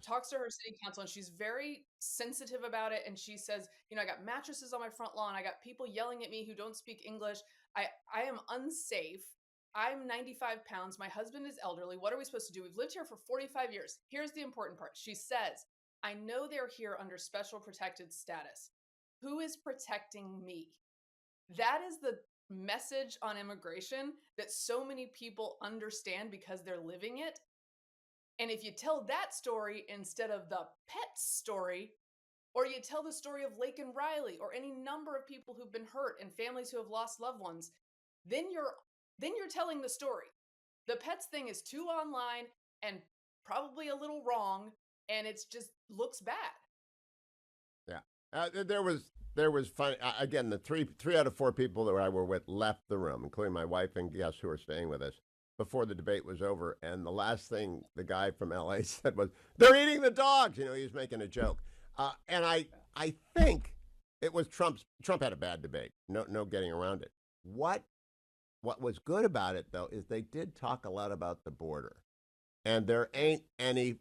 talks to her city council, and she's very sensitive about it. And she says, I got mattresses on my front lawn. I got people yelling at me who don't speak English. I am unsafe. I'm 95 pounds. My husband is elderly. What are we supposed to do? We've lived here for 45 years. Here's the important part. She says, I know they're here under special protected status. Who is protecting me? That is the message on immigration that so many people understand because they're living it. And if you tell that story instead of the pet story or you tell the story of Laken Riley or any number of people who've been hurt and families who have lost loved ones, then you're telling the story. The pets thing is too online and probably a little wrong, and it's just looks bad. Yeah. There was fun. Again, the three out of four people that I were with left the room, including my wife and guests who are staying with us, before the debate was over. And the last thing the guy from L.A. said was, "They're eating the dogs." He was making a joke. And I think it was Trump had a bad debate. No getting around it. What was good about it, though, is they did talk a lot about the border. And there ain't any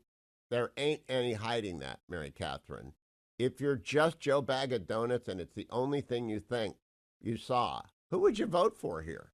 hiding that, Mary Catherine. If you're just Joe Bag of Donuts and it's the only thing you think you saw, who would you vote for here?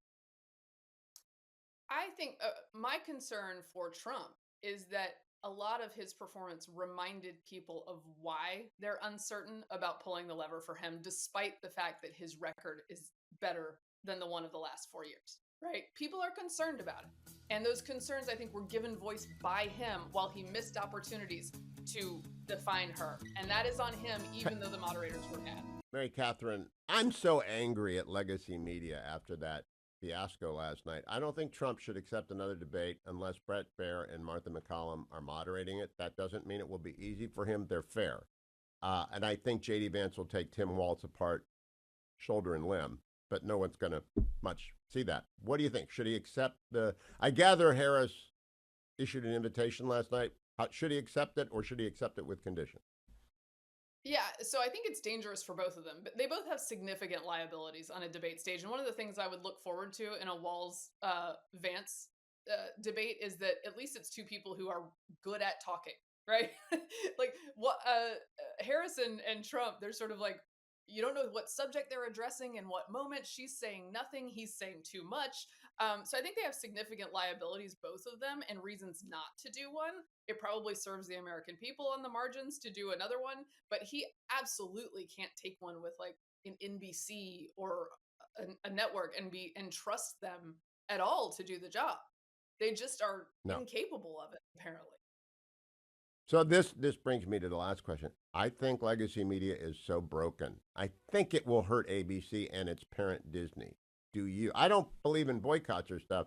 I think my concern for Trump is that a lot of his performance reminded people of why they're uncertain about pulling the lever for him, despite the fact that his record is better than the one of the last 4 years, right? People are concerned about it. And those concerns, I think, were given voice by him while he missed opportunities to define her. And that is on him, even though the moderators were mad. Mary Catherine, I'm so angry at legacy media after that fiasco last night. I don't think Trump should accept another debate unless Brett Baier and Martha McCallum are moderating it. That doesn't mean it will be easy for him. They're fair. And I think J.D. Vance will take Tim Waltz apart shoulder and limb, but no one's going to much see that. What do you think? Should he accept I gather Harris issued an invitation last night. Should he accept it, or should he accept it with condition? Yeah, so I think it's dangerous for both of them. But they both have significant liabilities on a debate stage. And one of the things I would look forward to in a Walz-Vance debate is that at least it's two people who are good at talking, right? Like what Harris and Trump, they're sort of like, you don't know what subject they're addressing in what moment. She's saying nothing. He's saying too much. So I think they have significant liabilities, both of them, and reasons not to do one. It probably serves the American people on the margins to do another one, but he absolutely can't take one with like an NBC or a network and trust them at all to do the job. They just are incapable of it, apparently. So this brings me to the last question. I think legacy media is so broken. I think it will hurt ABC and its parent Disney. Do you? I don't believe in boycotts or stuff.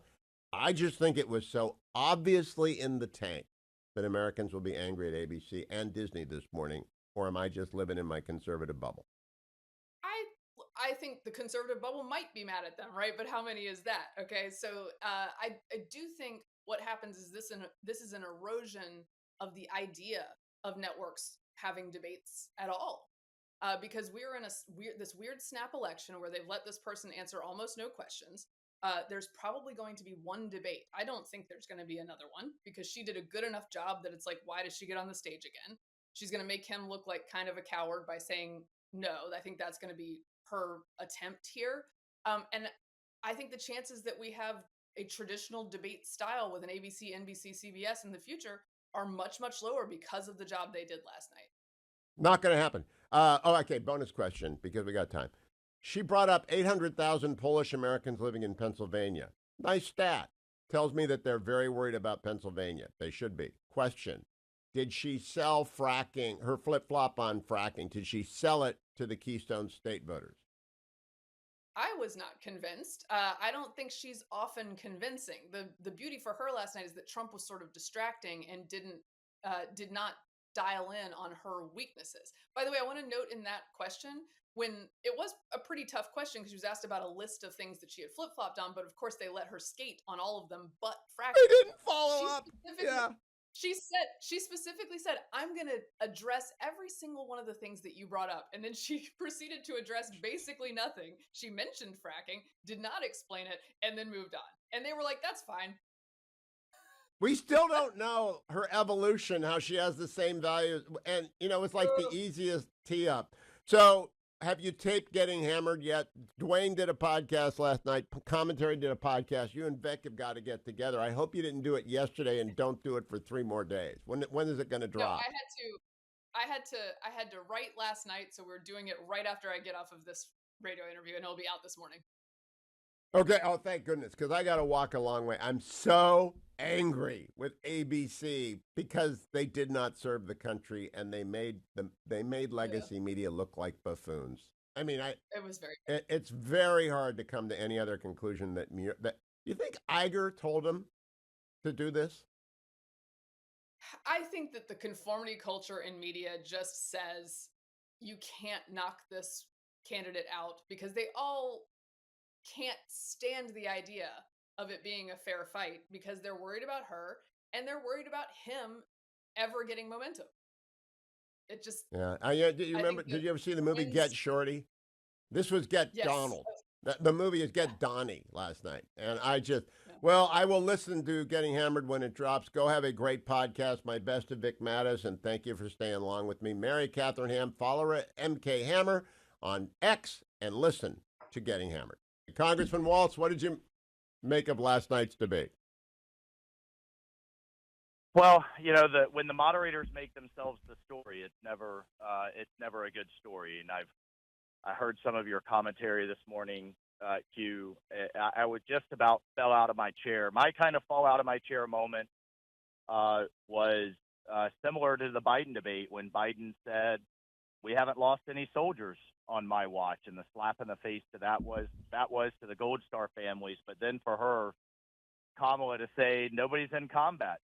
I just think it was so obviously in the tank that Americans will be angry at ABC and Disney this morning, or am I just living in my conservative bubble? I think the conservative bubble might be mad at them, right? But how many is that? Okay, so I do think what happens is this is an erosion of the idea of networks having debates at all, because we're in this weird snap election where they've let this person answer almost no questions. There's probably going to be one debate. I don't think there's going to be another one because she did a good enough job that it's like, why does she get on the stage again? She's going to make him look like kind of a coward by saying no. I think that's going to be her attempt here. And I think the chances that we have a traditional debate style with an ABC, NBC, CBS in the future are much, much lower because of the job they did last night. Not going to happen. Okay, bonus question, because we got time. She brought up 800,000 Polish Americans living in Pennsylvania. Nice stat. Tells me that they're very worried about Pennsylvania. They should be. Question. Did she sell fracking, her flip-flop on fracking, did she sell it to the Keystone State voters? I was not convinced. I don't think she's often convincing. The beauty for her last night is that Trump was sort of distracting and did not dial in on her weaknesses. By the way, I want to note in that question, when it was a pretty tough question because she was asked about a list of things that she had flip-flopped on, but of course they let her skate on all of them but fracking. They didn't follow up. Yeah. She specifically said, I'm going to address every single one of the things that you brought up. And then she proceeded to address basically nothing. She mentioned fracking, did not explain it, and then moved on. And they were like, that's fine. We still don't know her evolution, how she has the same values. And, it's like the easiest tee up. So have you taped Getting Hammered yet? Dwayne did a podcast last night. Commentary did a podcast. You and Vic have got to get together. I hope you didn't do it yesterday and don't do it for 3 more days. When is it going to drop? No, I had to write last night, so we're doing it right after I get off of this radio interview, and it'll be out this morning. Okay. Oh, thank goodness, because I got to walk a long way. I'm so angry with ABC because they did not serve the country and they made legacy media look like buffoons. I mean, It was very. it's very hard to come to any other conclusion that you think Iger told him to do this. I think that the conformity culture in media just says you can't knock this candidate out because they all can't stand the idea of it being a fair fight because they're worried about her and they're worried about him ever getting momentum. It just Yeah. Do you remember? Did you ever see the movie Get Shorty? This was Get Yes. Donald. The movie is Get Donnie last night. And well, I will listen to Getting Hammered when it drops. Go have a great podcast. My best to Vic Mattis, and thank you for staying along with me. Mary Catherine Ham, follow her at MK Hammer on X, and listen to Getting Hammered. Congressman Waltz, what did you make of last night's debate? Well, when the moderators make themselves the story, it's never a good story. And I heard some of your commentary this morning, Hugh. I was just about fell out of my chair. My kind of fall out of my chair moment was similar to the Biden debate when Biden said, "We haven't lost any soldiers on my watch," and the slap in the face to that was to the Gold Star families. But then for her, Kamala, to say nobody's in combat.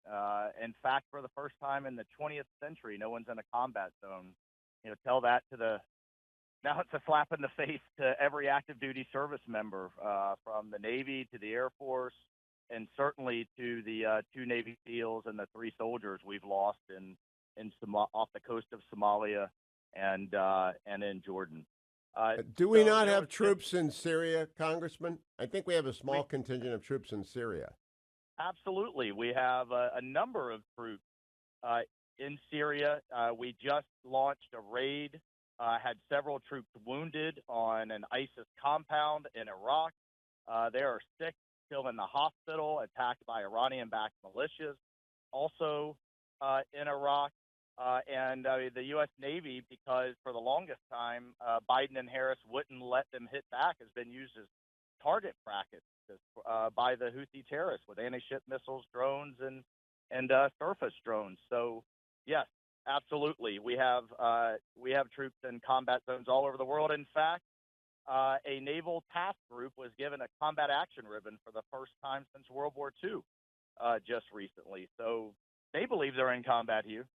In fact, for the first time in the 20th century, no one's in a combat zone. Tell that to now it's a slap in the face to every active duty service member, from the Navy to the Air Force, and certainly to the 2 Navy SEALs and the 3 soldiers we've lost off the coast of Somalia and in Jordan. Do we not have troops in Syria, Congressman? I think we have a small contingent of troops in Syria. Absolutely. We have a number of troops in Syria. We just launched a raid, had several troops wounded on an ISIS compound in Iraq. There are 6 still in the hospital, attacked by Iranian-backed militias, also in Iraq. And the U.S. Navy, because for the longest time, Biden and Harris wouldn't let them hit back, has been used as target practice by the Houthi terrorists with anti-ship missiles, drones, and surface drones. So, yes, absolutely, we have troops in combat zones all over the world. In fact, a naval task group was given a combat action ribbon for the first time since World War II just recently. So they believe they're in combat, Hugh.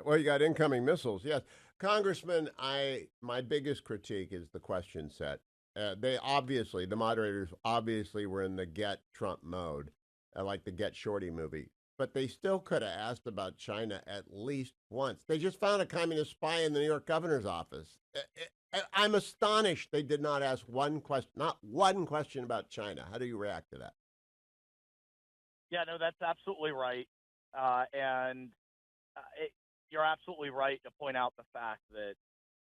Well, you got incoming missiles, yes. Congressman, my biggest critique is the question set. The moderators obviously were in the get Trump mode, like the Get Shorty movie, but they still could have asked about China at least once. They just found a communist spy in the New York governor's office. I'm astonished they did not ask not one question about China. How do you react to that? Yeah, no, that's absolutely right. You're absolutely right to point out the fact that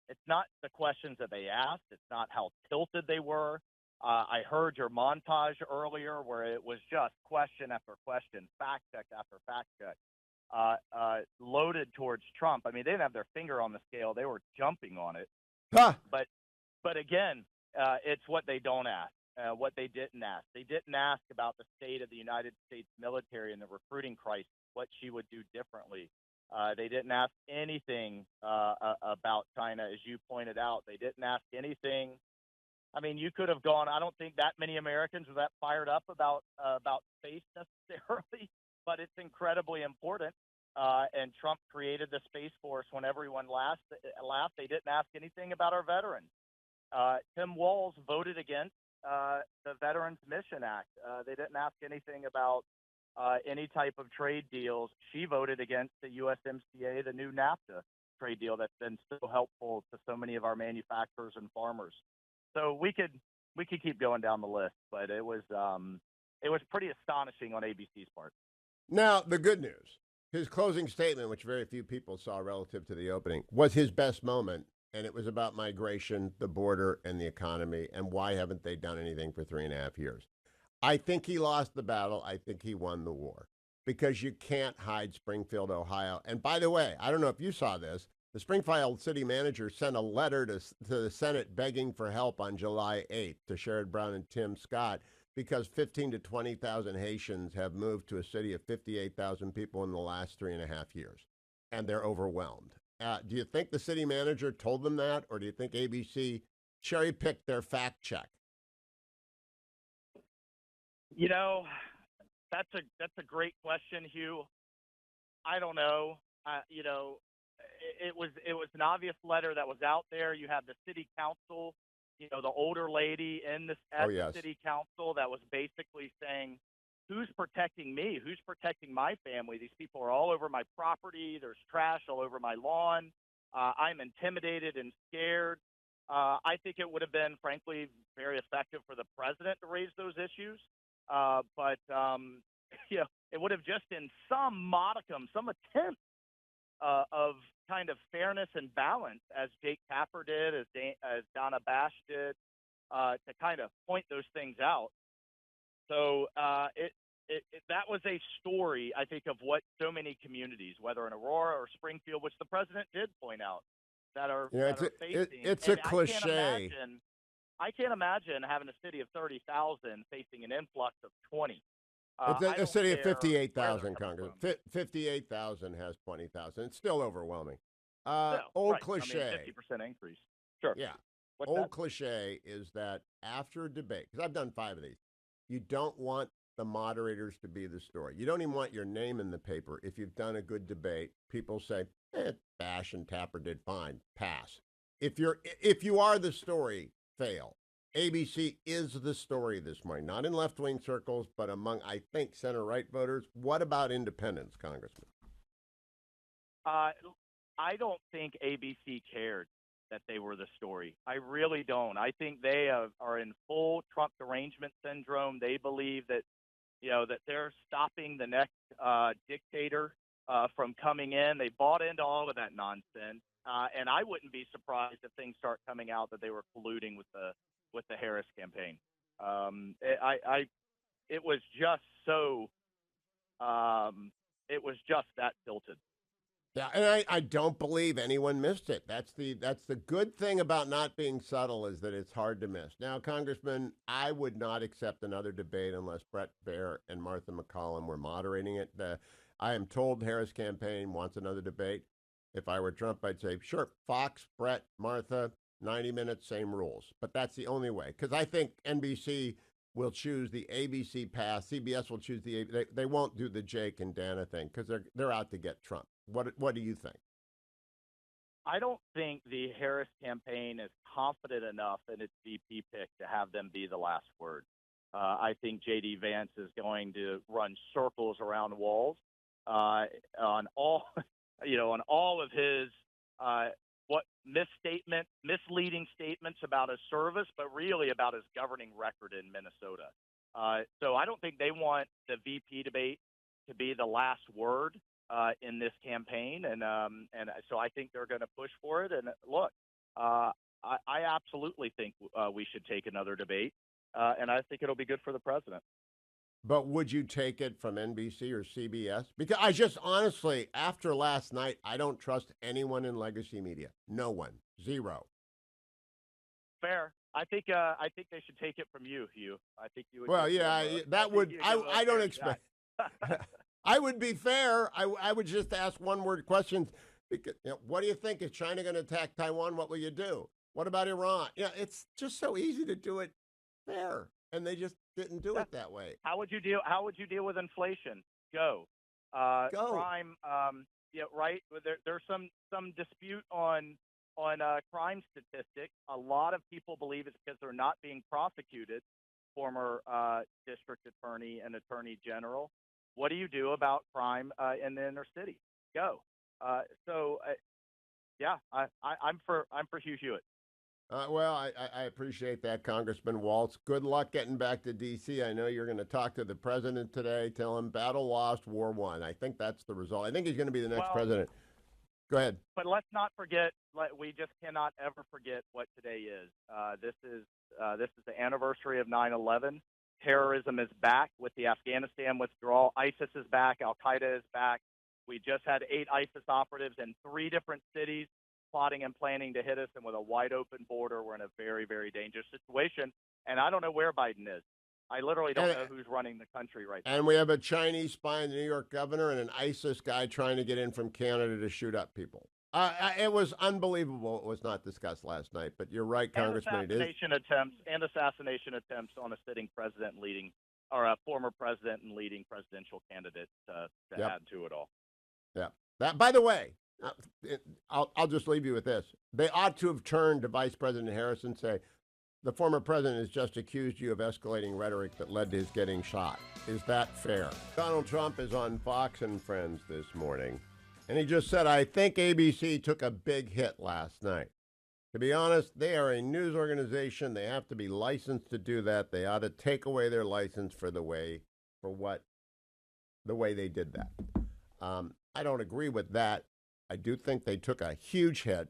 it's not the questions that they asked. It's not how tilted they were. I heard your montage earlier where it was just question after question, fact check after fact check, loaded towards Trump. I mean, they didn't have their finger on the scale. They were jumping on it. Huh. But again, it's what they don't ask, what they didn't ask. They didn't ask about the state of the United States military and the recruiting crisis, what she would do differently. They didn't ask anything about China, as you pointed out. They didn't ask anything. I mean, you could have gone. I don't think that many Americans are that fired up about space necessarily, but it's incredibly important. And Trump created the Space Force when everyone laughed. They didn't ask anything about our veterans. Tim Walz voted against the Veterans Mission Act. They didn't ask anything about any type of trade deals. She voted against the USMCA, the new NAFTA trade deal that's been so helpful to so many of our manufacturers and farmers. So we could keep going down the list, but it was pretty astonishing on ABC's part. Now, the good news. His closing statement, which very few people saw relative to the opening, was his best moment, and it was about migration, the border, and the economy, and why haven't they done anything for 3.5 years. I think he lost the battle. I think he won the war, because you can't hide Springfield, Ohio. And by the way, I don't know if you saw this, the Springfield city manager sent a letter to the Senate begging for help on July 8th to Sherrod Brown and Tim Scott, because 15 to 20,000 Haitians have moved to a city of 58,000 people in the last 3.5 years, and they're overwhelmed. Do you think the city manager told them that, or do you think ABC cherry-picked their fact check? You know, that's a great question, Hugh. I don't know. You know, it was an obvious letter that was out there. You have the city council, you know, the older lady in this at the city council that was basically saying, "Who's protecting me? Who's protecting my family? These people are all over my property. There's trash all over my lawn. I'm intimidated and scared." I think it would have been, frankly, very effective for the president to raise those issues. But you know, it would have just in some modicum, some attempt of kind of fairness and balance, as Jake Tapper did, as Donna Bash did, to kind of point those things out. So that was a story, I think, of what so many communities, whether in Aurora or Springfield, which the president did point out, that are facing. It's a cliche. I can't imagine having a city of 30,000 facing an influx of 20. It's a city of 58,000, Congressman. 58,000 has 20,000. It's still overwhelming. Old cliche. I mean, 50% increase. Sure. Yeah. Cliche is that after a debate, because I've done 5 of these, you don't want the moderators to be the story. You don't even want your name in the paper. If you've done a good debate, people say, Bash and Tapper did fine. Pass. If you are the story, fail. ABC is the story this morning, not in left-wing circles, but among, I think, center-right voters. What about independents, Congressman? I don't think ABC cared that they were the story. I really don't. I think they are in full Trump derangement syndrome. They believe that, you know, that they're stopping the next dictator from coming in. They bought into all of that nonsense. And I wouldn't be surprised if things start coming out that they were colluding with the Harris campaign. It was just so, it was just that tilted. Yeah, and I don't believe anyone missed it. That's the good thing about not being subtle, is that it's hard to miss. Now, Congressman, I would not accept another debate unless Brett Baer and Martha McCollum were moderating it. I am told the Harris campaign wants another debate. If I were Trump, I'd say, sure, Fox, Brett, Martha, 90 minutes, same rules. But that's the only way, because I think NBC will choose the ABC path. CBS will choose they won't do the Jake and Dana thing, because they're out to get Trump. What do you think? I don't think the Harris campaign is confident enough in its VP pick to have them be the last word. I think J.D. Vance is going to run circles around Walz on all of his misleading statements about his service, but really about his governing record in Minnesota. So I don't think they want the VP debate to be the last word in this campaign, and so I think they're going to push for it. And look, I absolutely think we should take another debate, and I think it'll be good for the president. But would you take it from NBC or CBS? Because I just honestly, after last night, I don't trust anyone in legacy media. No one. Zero. Fair. I think they should take it from you, Hugh. I think you would. Well, yeah, I don't expect. I would be fair. I would just ask one-word questions. Because, what do you think? Is China going to attack Taiwan? What will you do? What about Iran? It's just so easy to do it fair, and they just didn't do it that way. How would you deal with inflation? Go. Crime. Right. There's some dispute on crime statistics. A lot of people believe it's because they're not being prosecuted. Former district attorney and attorney general. What do you do about crime in the inner city? Go. I'm for Hugh Hewitt. Well, I appreciate that, Congressman Waltz. Good luck getting back to D.C. I know you're going to talk to the president today. Tell him battle lost, war won. I think that's the result. I think he's going to be the next president. Go ahead. But let's not forget. We just cannot ever forget what today is. This is the anniversary of 9/11. Terrorism is back with the Afghanistan withdrawal. ISIS is back. Al-Qaeda is back. We just had 8 ISIS operatives in 3 different cities plotting and planning to hit us. And with a wide open border, we're in a very, very dangerous situation. And I don't know where Biden is. I literally don't know who's running the country right now. And we have a Chinese spy in the New York governor and an ISIS guy trying to get in from Canada to shoot up people. It was unbelievable. It was not discussed last night, but you're right, Congressman. Assassination attempts on a sitting president or a former president and leading presidential candidate to add to it all. Yeah. That, by the way, I'll just leave you with this. They ought to have turned to Vice President Harris and say, the former president has just accused you of escalating rhetoric that led to his getting shot. Is that fair? Donald Trump is on Fox and Friends this morning, and he just said, I think ABC took a big hit last night. To be honest, they are a news organization. They have to be licensed to do that. They ought to take away their license for the way they did that. I don't agree with that. I do think they took a huge hit.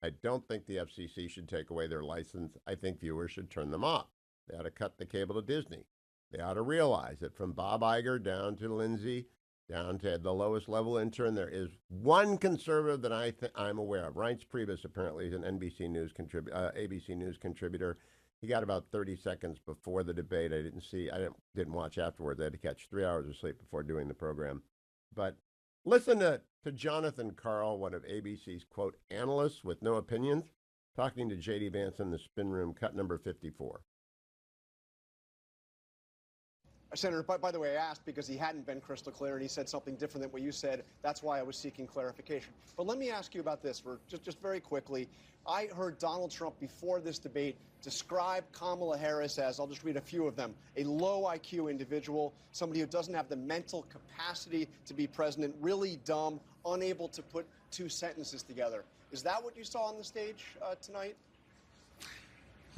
I don't think the FCC should take away their license. I think viewers should turn them off. They ought to cut the cable to Disney. They ought to realize that from Bob Iger down to Lindsay, down to the lowest level intern, there is one conservative that I'm aware of. Reince Priebus apparently is an ABC News contributor. He got about 30 seconds before the debate. I didn't watch afterwards. I had to catch 3 hours of sleep before doing the program. But listen to Jonathan Karl, one of ABC's, quote, analysts with no opinions, talking to J.D. Vance in the spin room, cut number 54. Senator, by the way, I asked because he hadn't been crystal clear, and he said something different than what you said. That's why I was seeking clarification. But let me ask you about this for just very quickly. I heard Donald Trump before this debate describe Kamala Harris as, I'll just read a few of them, a low IQ individual, somebody who doesn't have the mental capacity to be president, really dumb, unable to put two sentences together. Is that what you saw on the stage tonight?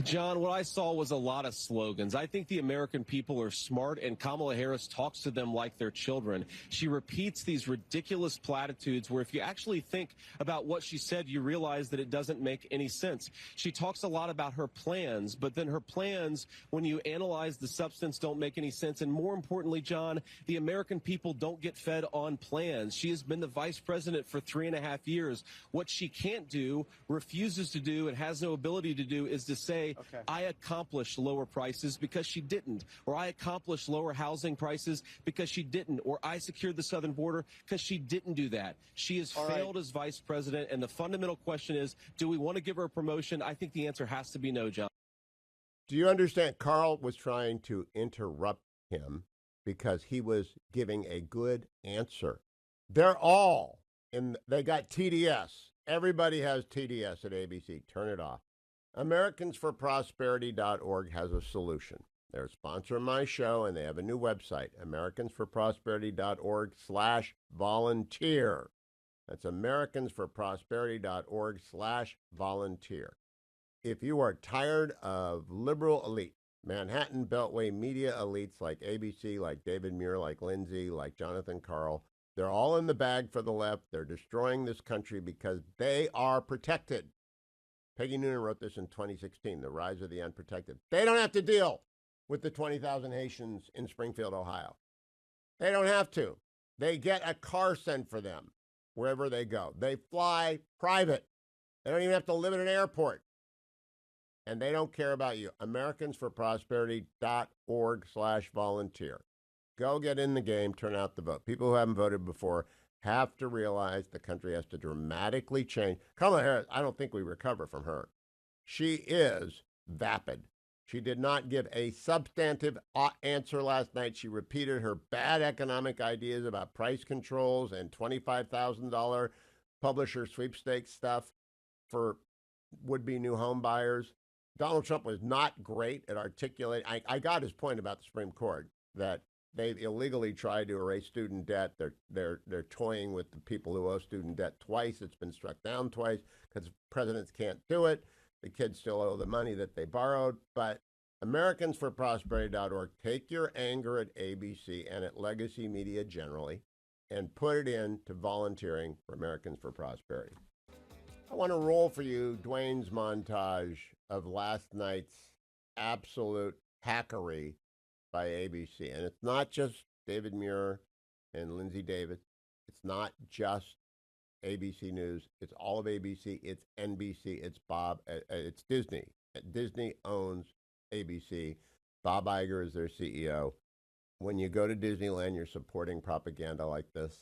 John, what I saw was a lot of slogans. I think the American people are smart, and Kamala Harris talks to them like they're children. She repeats these ridiculous platitudes where if you actually think about what she said, you realize that it doesn't make any sense. She talks a lot about her plans, but then her plans, when you analyze the substance, don't make any sense. And more importantly, John, the American people don't get fed on plans. She has been the vice president for 3.5 years. What she can't do, refuses to do, and has no ability to do is to say, okay, I accomplished lower prices because she didn't, or I accomplished lower housing prices because she didn't, or I secured the southern border because she didn't do that. She has failed as vice president, and the fundamental question is, do we want to give her a promotion? I think the answer has to be no, John. Do you understand? Carl was trying to interrupt him because he was giving a good answer. They got TDS. Everybody has TDS at ABC. Turn it off. AmericansForProsperity.org has a solution. They're a sponsor of my show, and they have a new website, AmericansForProsperity.org/volunteer. That's AmericansForProsperity.org/volunteer. If you are tired of liberal elite, Manhattan Beltway media elites like ABC, like David Muir, like Lindsay, like Jonathan Karl, they're all in the bag for the left. They're destroying this country because they are protected. Peggy Noonan wrote this in 2016, The Rise of the Unprotected. They don't have to deal with the 20,000 Haitians in Springfield, Ohio. They don't have to. They get a car sent for them wherever they go. They fly private. They don't even have to live at an airport. And they don't care about you. AmericansForProsperity.org/volunteer. Go get in the game, turn out the vote. People who haven't voted before have to realize the country has to dramatically change. Kamala Harris, I don't think we recover from her. She is vapid. She did not give a substantive answer last night. She repeated her bad economic ideas about price controls and $25,000 publisher sweepstakes stuff for would-be new home buyers. Donald Trump was not great at articulating. I got his point about the Supreme Court, that they illegally tried to erase student debt. They're toying with the people who owe student debt twice. It's been struck down twice because presidents can't do it. The kids still owe the money that they borrowed. But AmericansForProsperity.org, take your anger at ABC and at legacy media generally and put it into volunteering for Americans for Prosperity. I want to roll for you Dwayne's montage of last night's absolute hackery by ABC. And it's not just David Muir and Lindsay Davis. It's not just ABC News. It's all of ABC. It's NBC. It's Bob. It's Disney. Disney owns ABC. Bob Iger is their CEO. When you go to Disneyland, you're supporting propaganda like this.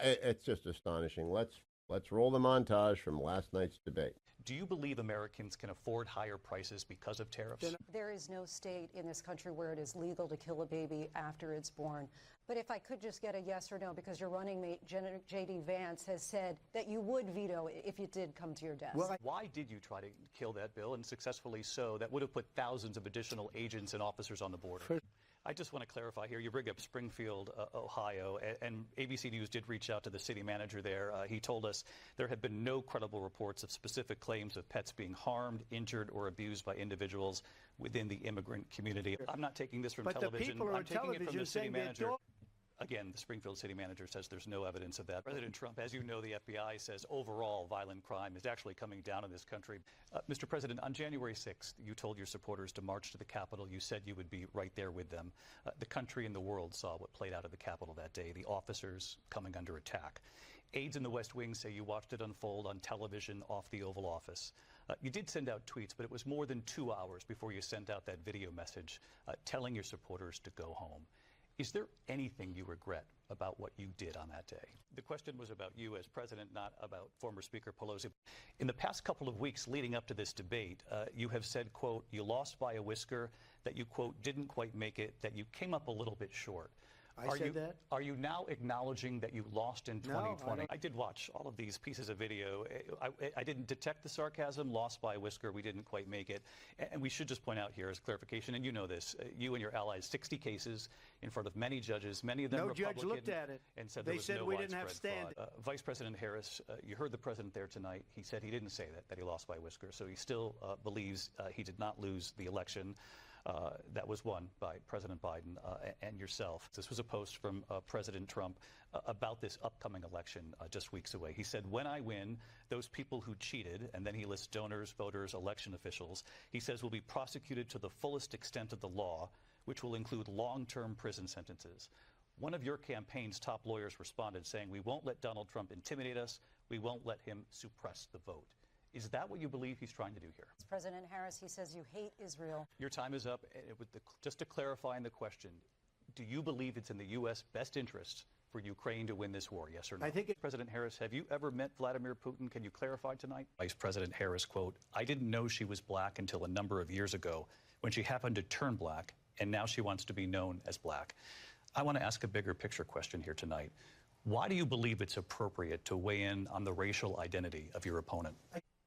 It's just astonishing. Let's roll the montage from last night's debate. Do you believe Americans can afford higher prices because of tariffs? There is no state in this country where it is legal to kill a baby after it's born. But if I could just get a yes or no, because your running mate, J.D. Vance, has said that you would veto it if it did come to your desk. Well, why did you try to kill that bill, and successfully so, that would have put thousands of additional agents and officers on the border? I just want to clarify here. You bring up Springfield, Ohio, and ABC News did reach out to the city manager there. He told us there have been no credible reports of specific claims of pets being harmed, injured, or abused by individuals within the immigrant community. I'm not taking this from television. I'm taking it from the city manager. Again, the Springfield city manager says there's no evidence of that. President Trump, as you know, the FBI says overall violent crime is actually coming down in this country. Mr. President, on January 6th, you told your supporters to march to the Capitol. You said you would be right there with them. The country and the world saw what played out at the Capitol that day, the officers coming under attack. Aides in the West Wing say you watched it unfold on television off the Oval Office. You did send out tweets, but it was more than 2 hours before you sent out that video message telling your supporters to go home. Is there anything you regret about what you did on that day? The question was about you as president, not about former Speaker Pelosi. In the past couple of weeks leading up to this debate, you have said, quote, you lost by a whisker, that you, quote, didn't quite make it, that you came up a little bit short. I said that? Are you now acknowledging that you lost in 2020? No, I did watch all of these pieces of video. I didn't detect the sarcasm, lost by a whisker, we didn't quite make it. And we should just point out here as clarification, and you know this, you and your allies, 60 cases in front of many judges, many of them Republican. No judge looked at it. And said they there was said no we didn't have standing. Vice President Harris, you heard the president there tonight. He said he didn't say that he lost by a whisker. So he still believes he did not lose the election. That was won by President Biden and yourself. This was a post from President Trump about this upcoming election just weeks away. He said, when I win, those people who cheated, and then he lists donors, voters, election officials, he says will be prosecuted to the fullest extent of the law, which will include long-term prison sentences. One of your campaign's top lawyers responded saying, we won't let Donald Trump intimidate us. We won't let him suppress the vote. Is that what you believe he's trying to do here? President Harris, he says you hate Israel. Your time is up. Just to clarify in the question, do you believe it's in the U.S. best interest for Ukraine to win this war, yes or no? I think President Harris, have you ever met Vladimir Putin? Can you clarify tonight? Vice President Harris, quote, I didn't know she was black until a number of years ago when she happened to turn black, and now she wants to be known as black. I want to ask a bigger picture question here tonight. Why do you believe it's appropriate to weigh in on the racial identity of your opponent?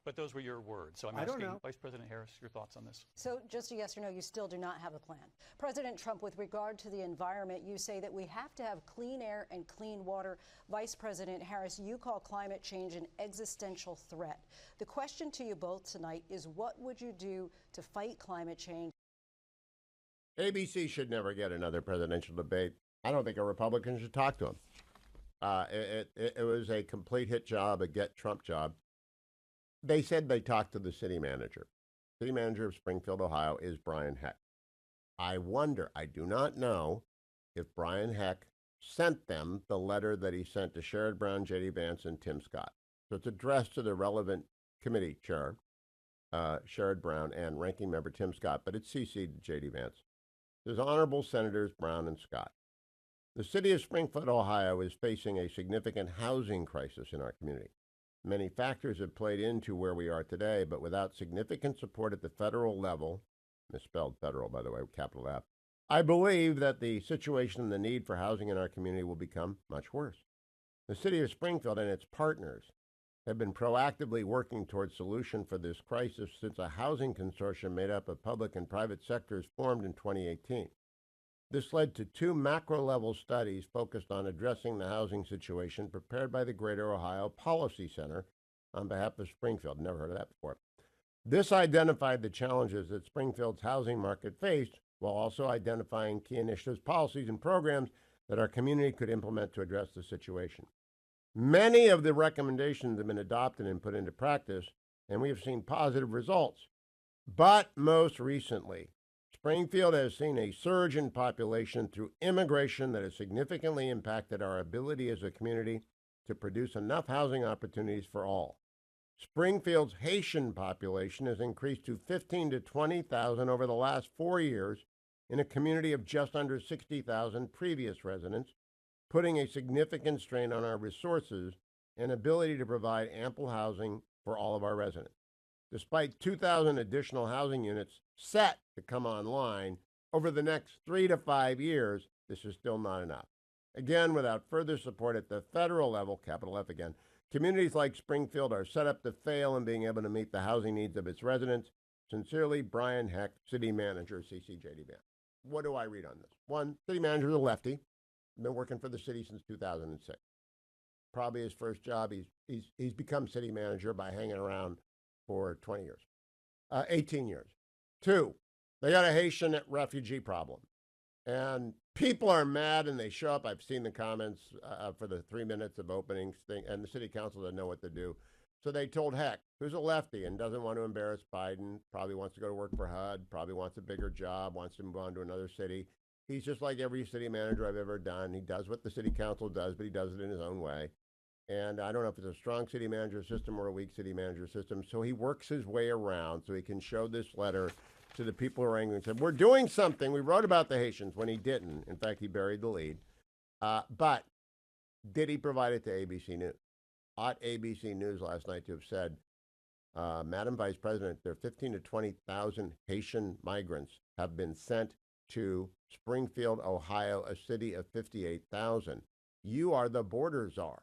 But those were your words. So I'm asking Vice President Harris your thoughts on this. So just a yes or no, you still do not have a plan. President Trump, with regard to the environment, you say that we have to have clean air and clean water. Vice President Harris, you call climate change an existential threat. The question to you both tonight is, what would you do to fight climate change? ABC should never get another presidential debate. I don't think a Republican should talk to him. It was a complete hit job, a get Trump job. They said they talked to the city manager. City manager of Springfield, Ohio, is Brian Heck. I wonder, I do not know if Brian Heck sent them the letter that he sent to Sherrod Brown, J.D. Vance, and Tim Scott. So it's addressed to the relevant committee chair, Sherrod Brown, and ranking member Tim Scott, but it's CC'd to J.D. Vance. There's Honorable Senators Brown and Scott. The city of Springfield, Ohio, is facing a significant housing crisis in our community. Many factors have played into where we are today, but without significant support at the federal level, misspelled federal, by the way, capital F, I believe that the situation and the need for housing in our community will become much worse. The city of Springfield and its partners have been proactively working towards solution for this crisis since a housing consortium made up of public and private sectors formed in 2018. This led to 2 macro-level studies focused on addressing the housing situation prepared by the Greater Ohio Policy Center on behalf of Springfield. Never heard of that before. This identified the challenges that Springfield's housing market faced while also identifying key initiatives, policies, and programs that our community could implement to address the situation. Many of the recommendations have been adopted and put into practice, and we have seen positive results. But most recently, Springfield has seen a surge in population through immigration that has significantly impacted our ability as a community to produce enough housing opportunities for all. Springfield's Haitian population has increased to 15,000 to 20,000 over the last 4 years, in a community of just under 60,000 previous residents, putting a significant strain on our resources and ability to provide ample housing for all of our residents. Despite 2,000 additional housing units set to come online over the next 3 to 5 years, this is still not enough. Again, without further support at the federal level, capital F again, communities like Springfield are set up to fail in being able to meet the housing needs of its residents. Sincerely, Brian Heck, City Manager, CCJD Bank. What do I read on this? One, City Manager is a lefty. Been working for the city since 2006. Probably his first job. He's become city manager by hanging around for 20 years, 18 years. Two, they got a Haitian refugee problem. And people are mad and they show up. I've seen the comments for the 3 minutes of openings thing, and the city council doesn't know what to do. So they told Heck, who's a lefty and doesn't want to embarrass Biden, probably wants to go to work for HUD, probably wants a bigger job, wants to move on to another city. He's just like every city manager I've ever done. He does what the city council does, but he does it in his own way. And I don't know if it's a strong city manager system or a weak city manager system. So he works his way around so he can show this letter to the people who are angry and said, we're doing something. We wrote about the Haitians when he didn't. In fact, he buried the lead. But did he provide it to ABC News? Ought ABC News last night to have said, Madam Vice President, there are 15 to 20,000 Haitian migrants have been sent to Springfield, Ohio, a city of 58,000. You are the border czar.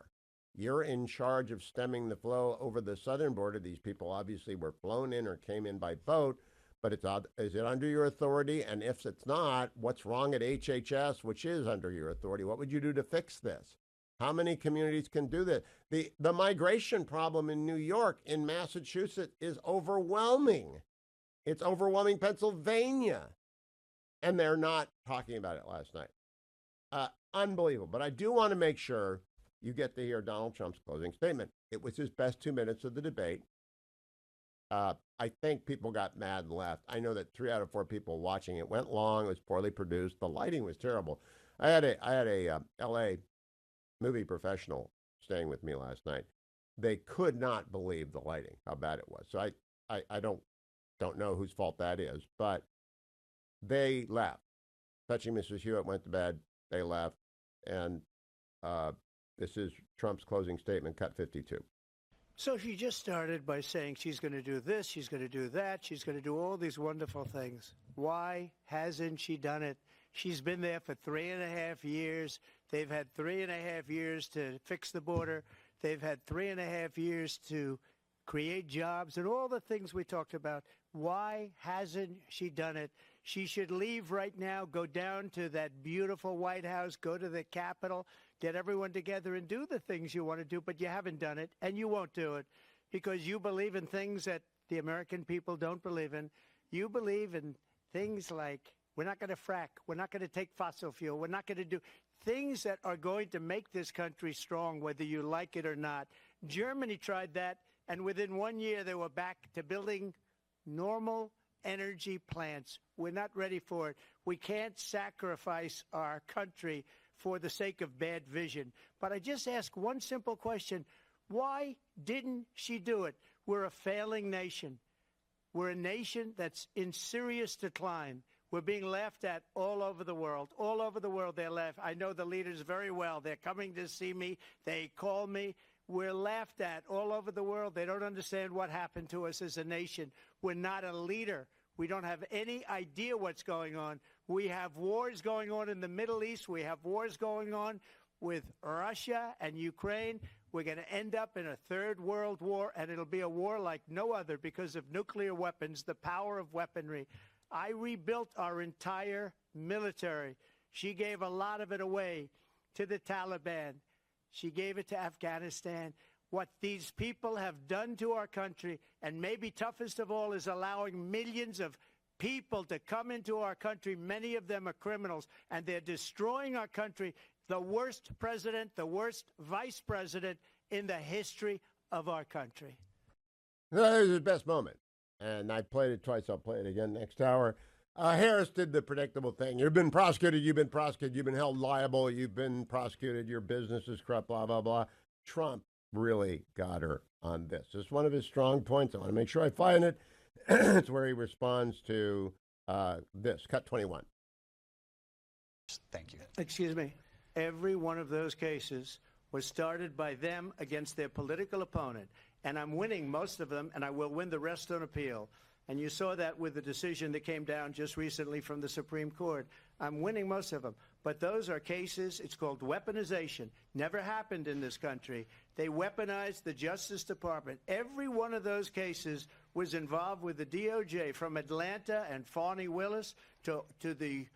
You're in charge of stemming the flow over the southern border. These people obviously were flown in or came in by boat, but is it under your authority? And if it's not, what's wrong at HHS, which is under your authority? What would you do to fix this? How many communities can do this? The migration problem in New York, in Massachusetts, is overwhelming. It's overwhelming Pennsylvania. And they're not talking about it last night. Unbelievable. But I do want to make sure you get to hear Donald Trump's closing statement. It was his best 2 minutes of the debate. I think people got mad and left. I know that 3 out of 4 people watching it went long. It was poorly produced. The lighting was terrible. I had a L.A. movie professional staying with me last night. They could not believe the lighting, how bad it was. So I don't know whose fault that is, but they left. Touching Mrs. Hewitt went to bed. They left. And this is Trump's closing statement, cut 52. So she just started by saying she's going to do this, she's going to do that, she's going to do all these wonderful things. Why hasn't she done it? She's been there for 3.5 years. They've had 3.5 years to fix the border. They've had 3.5 years to create jobs and all the things we talked about. Why hasn't she done it? She should leave right now, go down to that beautiful White House, go to the Capitol, get everyone together and do the things you want to do, but you haven't done it, and you won't do it because you believe in things that the American people don't believe in. You believe in things like we're not going to frack, we're not going to take fossil fuel, we're not going to do things that are going to make this country strong, whether you like it or not. Germany tried that, and within 1 year they were back to building normal energy plants. We're not ready for it. We can't sacrifice our country for the sake of bad vision. But I just ask one simple question. Why didn't she do it? We're a failing nation. We're a nation that's in serious decline. We're being laughed at all over the world. All over the world they're laughed. I know the leaders very well. They're coming to see me. They call me. We're laughed at all over the world. They don't understand what happened to us as a nation. We're not a leader. We don't have any idea what's going on. We have wars going on in the Middle East. We have wars going on with Russia and Ukraine. We're going to end up in a third world war, and it'll be a war like no other because of nuclear weapons, the power of weaponry. I rebuilt our entire military. She gave a lot of it away to the Taliban. She gave it to Afghanistan. What these people have done to our country, and maybe toughest of all, is allowing millions of people to come into our country. Many of them are criminals, and they're destroying our country. The worst president, the worst vice president in the history of our country. That was his best moment. And I played it twice. I'll play it again next hour. Harris did the predictable thing. You've been prosecuted. You've been prosecuted. You've been held liable. You've been prosecuted. Your business is corrupt, blah, blah, blah. Trump really got her on this. It's one of his strong points. I want to make sure I find it. It's where he responds to this, cut 21. Thank you. Excuse me. Every one of those cases was started by them against their political opponent. And I'm winning most of them, and I will win the rest on appeal. And you saw that with the decision that came down just recently from the Supreme Court. I'm winning most of them. But those are cases, it's called weaponization. Never happened in this country. They weaponized the Justice Department. Every one of those cases was involved with the DOJ, from Atlanta and Fani Willis to the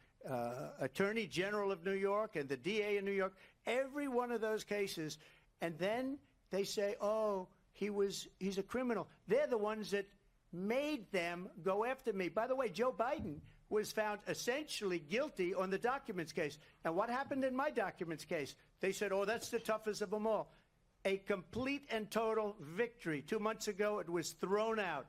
Attorney General of New York and the DA in New York. Every one of those cases. And then they say, oh, he's a criminal. They're the ones that made them go after me. By the way, Joe Biden was found essentially guilty on the documents case. And what happened in my documents case? They said, oh, that's the toughest of them all. A complete and total victory. 2 months ago, it was thrown out.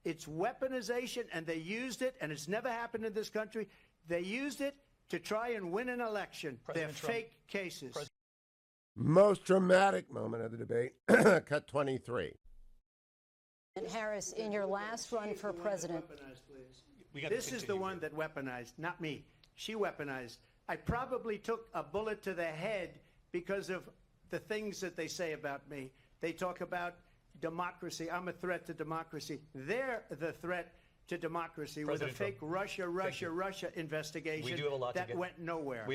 It's weaponization, and they used it, and it's never happened in this country. They used it to try and win an election. They're fake cases. Most dramatic moment of the debate. Cut 23. Harris, in your last run for president. This is the one that weaponized, not me. She weaponized. I probably took a bullet to the head because of the things that they say about me. They talk about democracy. I'm a threat to democracy. They're the threat to democracy with a fake Russia investigation we do have a lot that went nowhere.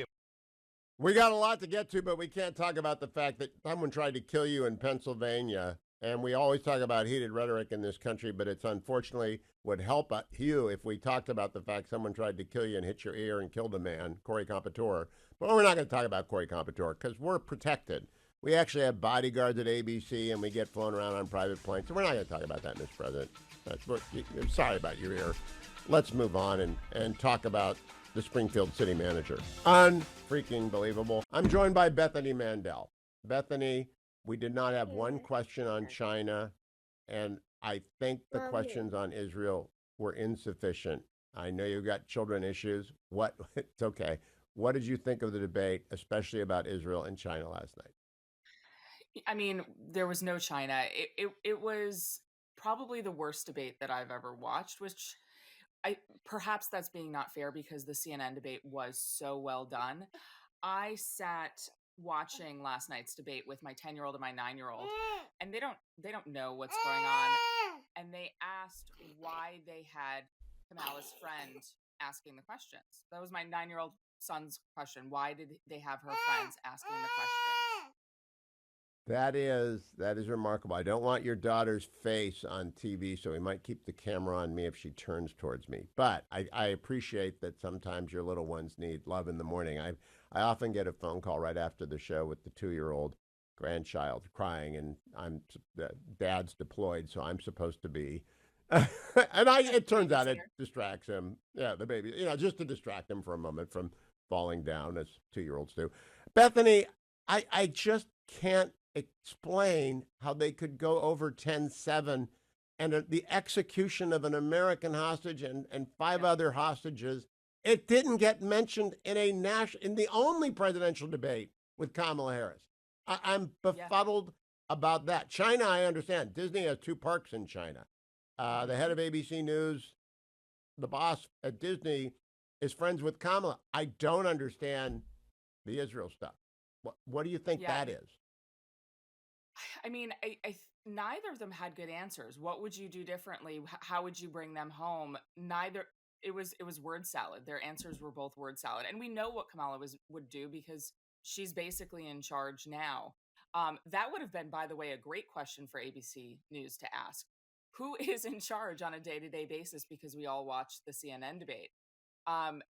We got a lot to get to, but we can't talk about the fact that someone tried to kill you in Pennsylvania. And we always talk about heated rhetoric in this country, but it's unfortunately would help Hugh if we talked about the fact someone tried to kill you and hit your ear and killed a man, Corey Compatore. But we're not going to talk about Corey Compatore because we're protected. We actually have bodyguards at ABC, and we get flown around on private planes. So we're not going to talk about that, Mr. President. I'm sorry about your ear. Let's move on and talk about the Springfield city manager. Unfreaking believable. I'm joined by Bethany Mandel. Bethany, we did not have one question on China, and I think the questions on Israel were insufficient. I know you've got children issues. It's okay. What did you think of the debate, especially about Israel and China last night? I mean, there was no China. It was probably the worst debate that I've ever watched, which perhaps that's being not fair because the CNN debate was so well done. I sat watching last night's debate with my 10-year-old and my 9-year-old, and they don't know what's going on. And they asked why they had Kamala's friend asking the questions. That was my 9-year-old son's question. Why did they have her friends asking the questions? That is remarkable. I don't want your daughter's face on TV, so we might keep the camera on me if she turns towards me. But I appreciate that sometimes your little ones need love in the morning. I often get a phone call right after the show with the 2-year-old grandchild crying, and dad's deployed, so I'm supposed to be. And it turns out it distracts him. Yeah, the baby, just to distract him for a moment from falling down, as 2-year-olds do. Bethany, I just can't explain how they could go over 10-7 and the execution of an American hostage and 5 other hostages. It didn't get mentioned in the only presidential debate with Kamala Harris. I'm befuddled about that. China, I understand. Disney has 2 parks in China. The head of ABC News, the boss at Disney, is friends with Kamala. I don't understand the Israel stuff. What do you think that is? I mean, neither of them had good answers. What would you do differently? How would you bring them home? Neither. It was word salad. Their answers were both word salad, and we know what Kamala would do because she's basically in charge now. That would have been, by the way, a great question for ABC News to ask: who is in charge on a day-to-day basis? Because we all watched the CNN debate. And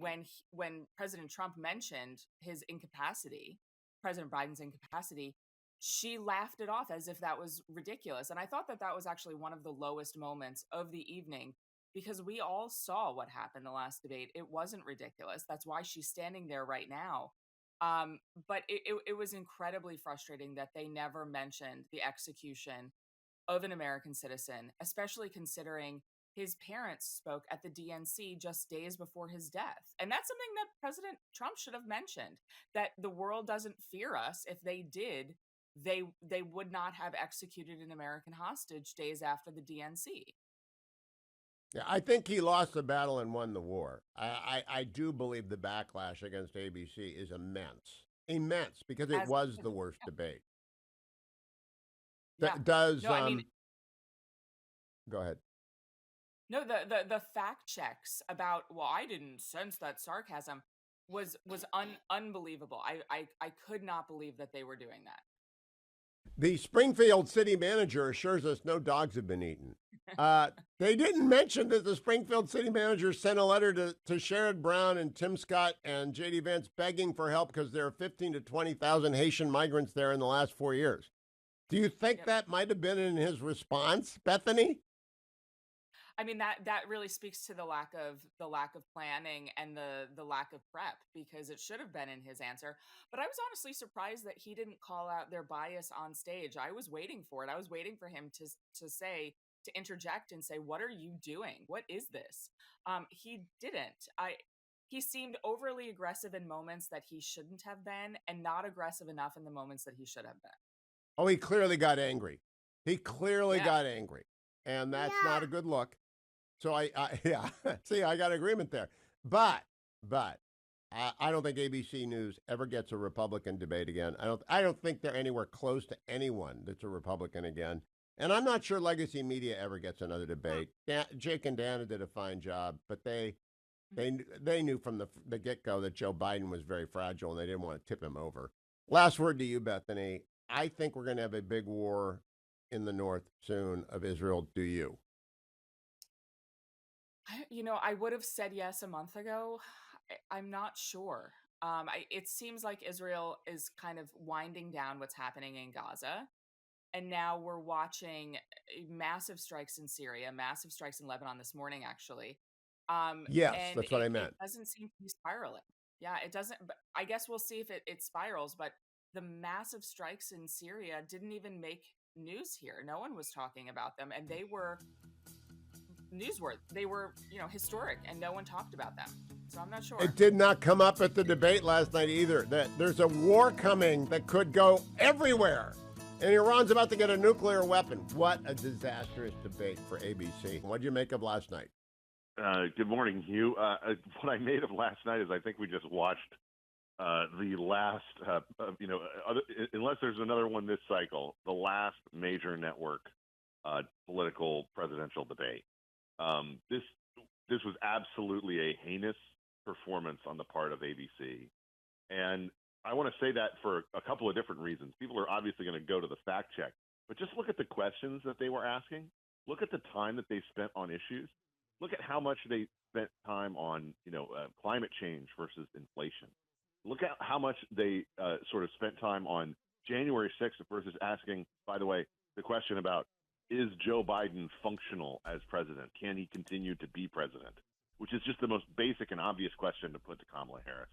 when President Trump mentioned his incapacity, President Biden's incapacity, she laughed it off as if that was ridiculous. And I thought that was actually one of the lowest moments of the evening because we all saw what happened the last debate. It wasn't ridiculous. That's why she's standing there right now. But it was incredibly frustrating that they never mentioned the execution of an American citizen, especially considering his parents spoke at the DNC just days before his death. And that's something that President Trump should have mentioned, that the world doesn't fear us. If they did, they would not have executed an American hostage days after the DNC. Yeah, I think he lost the battle and won the war. I do believe the backlash against ABC is immense. Immense, because it As was the worst debate. yeah. Does, No, I mean, go ahead. no, the fact checks about, well, I didn't sense that sarcasm was unbelievable. I could not believe that they were doing that. The Springfield city manager assures us no dogs have been eaten. They didn't mention that the Springfield city manager sent a letter to Sherrod Brown and Tim Scott and J.D. Vance begging for help because there are 15 to 20,000 Haitian migrants there in the last 4 years. Do you think Yep. that might have been in his response, Bethany? I mean, that really speaks to the lack of planning and the lack of prep, because it should have been in his answer. But I was honestly surprised that he didn't call out their bias on stage. I was waiting for it. I was waiting for him to interject and say, "What are you doing? What is this?" He didn't. He seemed overly aggressive in moments that he shouldn't have been, and not aggressive enough in the moments that he should have been. Oh, he clearly got angry. He clearly Yeah. got angry, and that's not a good look. So yeah, see, I got agreement there. But I don't think ABC News ever gets a Republican debate again. I don't think they're anywhere close to anyone that's a Republican again. And I'm not sure Legacy Media ever gets another debate. Jake and Dana did a fine job, but they knew from the get-go that Joe Biden was very fragile, and they didn't want to tip him over. Last word to you, Bethany. I think we're going to have a big war in the north soon of Israel. Do you? I would have said yes a month ago. I'm not sure. It seems like Israel is kind of winding down what's happening in Gaza. And now we're watching massive strikes in Syria, massive strikes in Lebanon this morning, actually. Yes, And that's what I meant. it doesn't seem to be spiraling. Yeah, it doesn't. But I guess we'll see if it spirals. But the massive strikes in Syria didn't even make news here. No one was talking about them. And they were newsworthy. They were, historic, and no one talked about them. So I'm not sure. It did not come up at the debate last night either. That there's a war coming that could go everywhere. And Iran's about to get a nuclear weapon. What a disastrous debate for ABC. What did you make of last night? Good morning, Hugh. What I made of last night is I think we just watched the last, unless there's another one this cycle, the last major network political presidential debate. This was absolutely a heinous performance on the part of ABC. And I want to say that for a couple of different reasons. People are obviously going to go to the fact check, but just look at the questions that they were asking. Look at the time that they spent on issues. Look at how much they spent time on, climate change versus inflation. Look at how much they sort of spent time on January 6th versus asking, by the way, the question about, is Joe Biden functional as president? Can he continue to be president? Which is just the most basic and obvious question to put to Kamala Harris.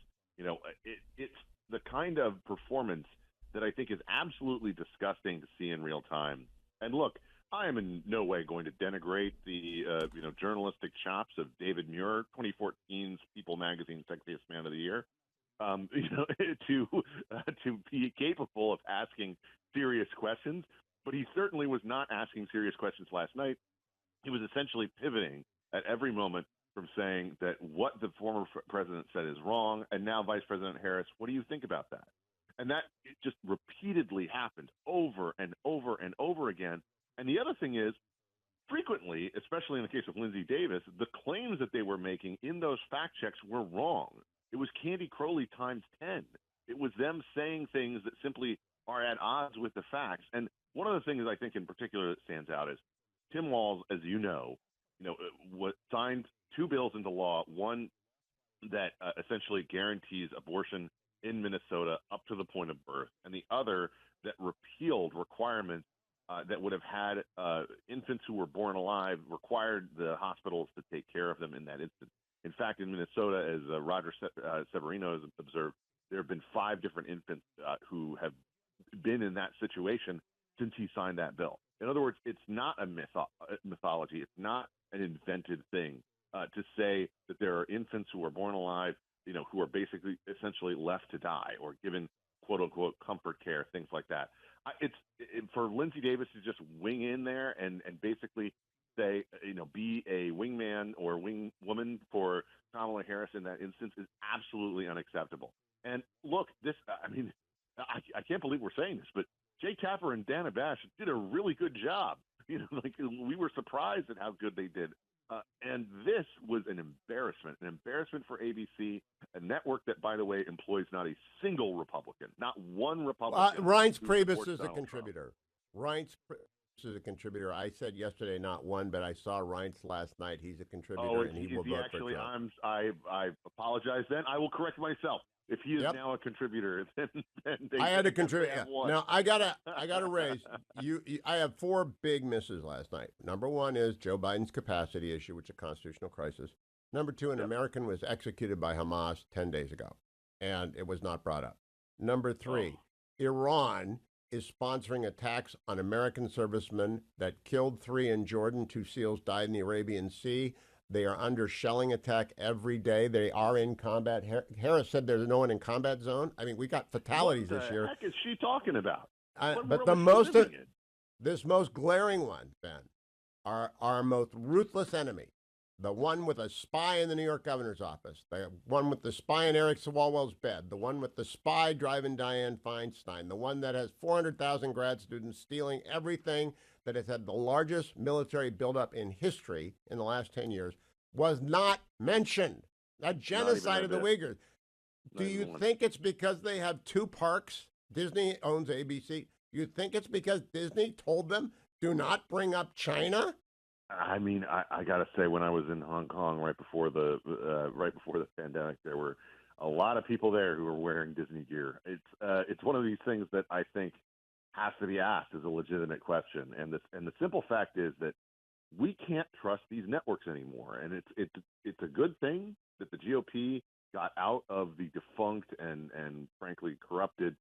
It's the kind of performance that I think is absolutely disgusting to see in real time. And look, I am in no way going to denigrate the journalistic chops of David Muir, 2014's People Magazine Sexiest Man of the Year. To be capable of asking serious questions, but he certainly was not asking serious questions last night. He was essentially pivoting at every moment from saying that what the former president said is wrong, and now Vice President Harris, what do you think about that? And that just repeatedly happened over and over and over again. And the other thing is, frequently, especially in the case of Lindsey Davis, the claims that they were making in those fact checks were wrong. It was Candy Crowley times 10. It was them saying things that simply are at odds with the facts. And one of the things I think in particular that stands out is Tim Walz, as you know, signed two bills into law, one that essentially guarantees abortion in Minnesota up to the point of birth, and the other that repealed requirements that would have had infants who were born alive, required the hospitals to take care of them in that instance. In fact, in Minnesota, as Roger Severino has observed, there have been 5 different infants who have been in that situation since he signed that bill. In other words, it's not a mythology. It's not an invented thing to say that there are infants who are born alive, who are basically essentially left to die or given quote unquote comfort care, things like that. For Lindsey Davis to just wing in there and basically say, be a wingman or wing woman for Kamala Harris in that instance is absolutely unacceptable. And look, I can't believe we're saying this, but Jake Tapper and Dana Bash did a really good job. We were surprised at how good they did. And this was an embarrassment for ABC, a network that, by the way, employs not a single Republican, not one Republican. Reince Priebus is a contributor. Reince Priebus is a contributor. I said yesterday not one, but I saw Reince last night. He's a contributor, and he will vote for Trump. I apologize then. I will correct myself. If he is now a contributor, then I had to contribute. Now I gotta raise you. I have 4 big misses last night. Number 1 is Joe Biden's capacity issue, which is a constitutional crisis. Number 2, an American was executed by Hamas 10 days ago, and it was not brought up. Number 3, Iran is sponsoring attacks on American servicemen that killed 3 in Jordan. 2 SEALs died in the Arabian Sea. They are under shelling attack every day. They are in combat. Harris said there's no one in combat zone. I mean, we got fatalities this year. What the heck is she talking about? But this most glaring one, Ben, our most ruthless enemy, the one with a spy in the New York governor's office, the one with the spy in Eric Swalwell's bed, the one with the spy driving Dianne Feinstein, the one that has 400,000 grad students stealing everything that has had the largest military buildup in history in the last 10 years, was not mentioned. A genocide of the Uyghurs. Do you think it's because they have 2 parks? Disney owns ABC. You think it's because Disney told them, do not bring up China? I mean, I got to say, when I was in Hong Kong right before the pandemic, there were a lot of people there who were wearing Disney gear. It's one of these things that I think has to be asked as a legitimate question. And the simple fact is that we can't trust these networks anymore. And it's a good thing that the GOP got out of the defunct and frankly corrupted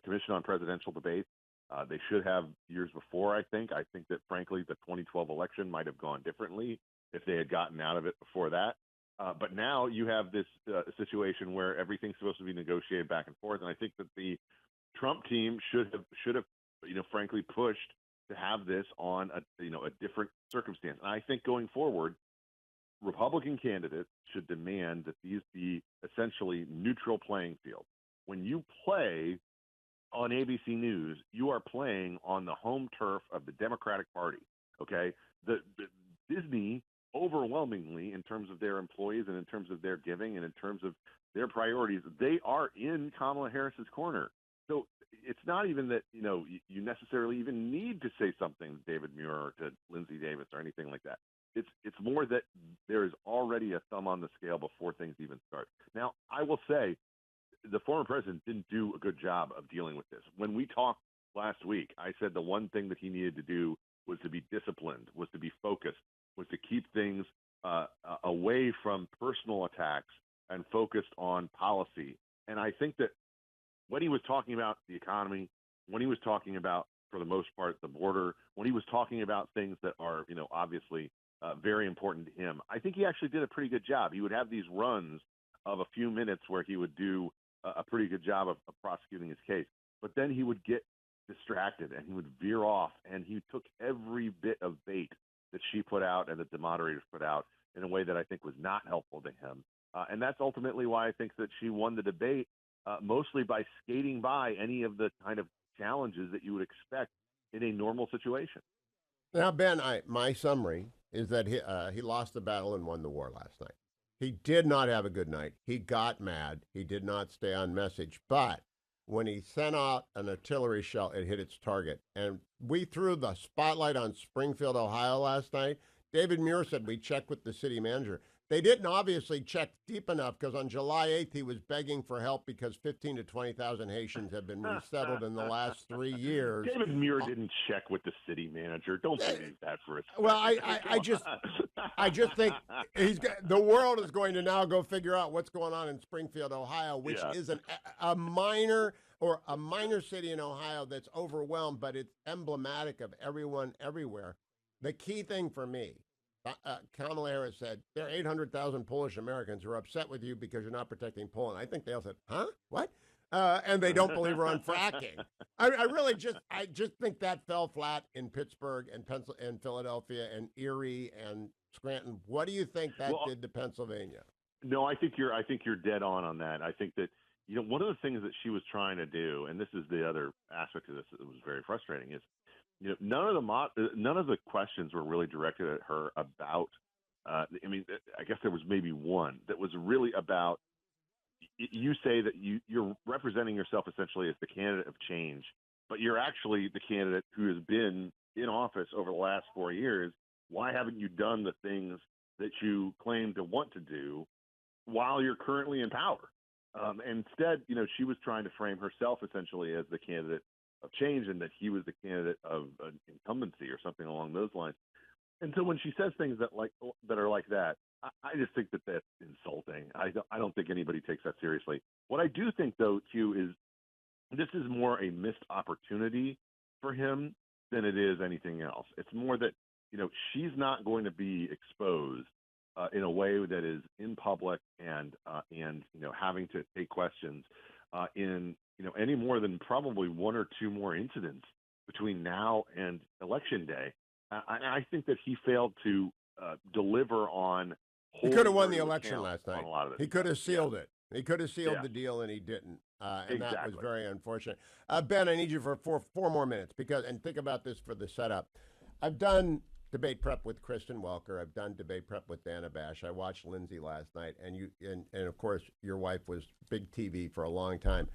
Commission on Presidential Debates. They should have years before, I think. I think that, frankly, the 2012 election might have gone differently if they had gotten out of it before that. But now you have this situation where everything's supposed to be negotiated back and forth. And I think that the Trump team should have, frankly, pushed to have this on a different circumstance. And I think going forward, Republican candidates should demand that these be essentially neutral playing field. When you play on ABC News, you are playing on the home turf of the Democratic Party. Okay, the Disney overwhelmingly, in terms of their employees and in terms of their giving and in terms of their priorities, they are in Kamala Harris's corner. So it's not even that you necessarily even need to say something to David Muir or to Lindsey Davis or anything like that. It's more that there is already a thumb on the scale before things even start. Now, I will say, the former president didn't do a good job of dealing with this. When we talked last week, I said the one thing that he needed to do was to be disciplined, was to be focused, was to keep things away from personal attacks and focused on policy. And I think that when he was talking about the economy, when he was talking about, for the most part, the border, when he was talking about things that are, obviously very important to him, I think he actually did a pretty good job. He would have these runs of a few minutes where he would do a pretty good job of prosecuting his case. But then he would get distracted and he would veer off, and he took every bit of bait that she put out and that the moderators put out in a way that I think was not helpful to him. And that's ultimately why I think that she won the debate, mostly by skating by any of the kind of challenges that you would expect in a normal situation. Now, Ben, my summary is that he lost the battle and won the war last night. He did not have a good night. He got mad. He did not stay on message. But when he sent out an artillery shell, it hit its target. And we threw the spotlight on Springfield, Ohio last night. David Muir said we checked with the city manager. They didn't obviously check deep enough, because on July 8th, he was begging for help because 15 to 20,000 Haitians have been resettled in the last 3 years. David Muir didn't check with the city manager. Don't believe that for a second. Well, I just think the world is going to now go figure out what's going on in Springfield, Ohio, which is a minor city in Ohio that's overwhelmed, but it's emblematic of everyone everywhere. The key thing for me, Kamala Harris said, there are 800,000 Polish Americans who are upset with you because you're not protecting Poland. I think they all said, huh? What? and they don't believe her on fracking. I just think that fell flat in Pittsburgh and Philadelphia and Erie and Scranton. What do you think that did to Pennsylvania? No, I think you're dead on that. I think that one of the things that she was trying to do, and this is the other aspect of this that was very frustrating, is none of the questions were really directed at her about. I guess there was maybe one that was really about. You say that you're representing yourself essentially as the candidate of change, but you're actually the candidate who has been in office over the last 4 years. Why haven't you done the things that you claim to want to do while you're currently in power? Instead, she was trying to frame herself essentially as the candidate of change and that he was the candidate of incumbency or something along those lines. And so when she says things that are like that, I just think that that's insulting. I don't think anybody takes that seriously. What I do think, though, Hugh, is this is more a missed opportunity for him than it is anything else. It's more that, she's not going to be exposed in a way that is in public and having to take questions in, any more than probably one or two more incidents between now and Election Day. I think that he failed to deliver on. He could have won the election last night. He could have sealed it. He could have sealed the deal, and he didn't. And that was very unfortunate. Ben, I need you for four more minutes and think about this for the setup. I've done debate prep with Kristen Welker. I've done debate prep with Dana Bash. I watched Lindsay last night, and of course your wife was big TV for a long time.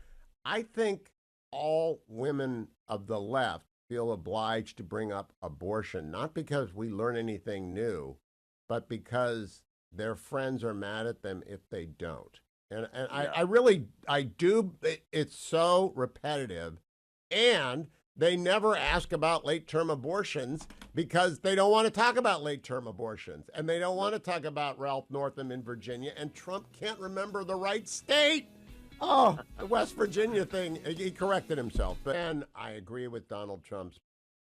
I think all women of the left feel obliged to bring up abortion, not because we learn anything new, but because their friends are mad at them if they don't. And I do. It's so repetitive. And they never ask about late-term abortions because they don't want to talk about late-term abortions. And they don't want to talk about Ralph Northam in Virginia. And Trump can't remember the right state. Oh, the West Virginia thing. He corrected himself. And I agree with Donald Trump's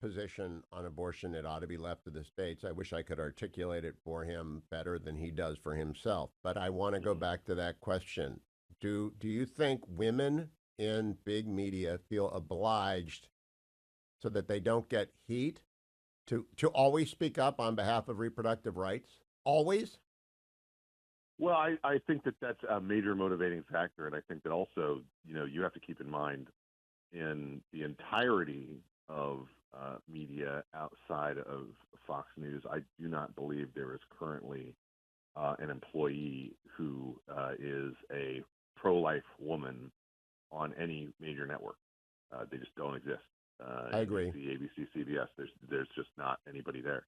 position on abortion. It ought to be left to the states. I wish I could articulate it for him better than he does for himself. But I want to go back to that question. Do you think women in big media feel obliged so that they don't get heat to always speak up on behalf of reproductive rights? Always? Well, I think that that's a major motivating factor. And I think that also, you have to keep in mind in the entirety of media outside of Fox News, I do not believe there is currently an employee who is a pro-life woman on any major network. They just don't exist. I agree. The ABC, CBS, there's just not anybody there.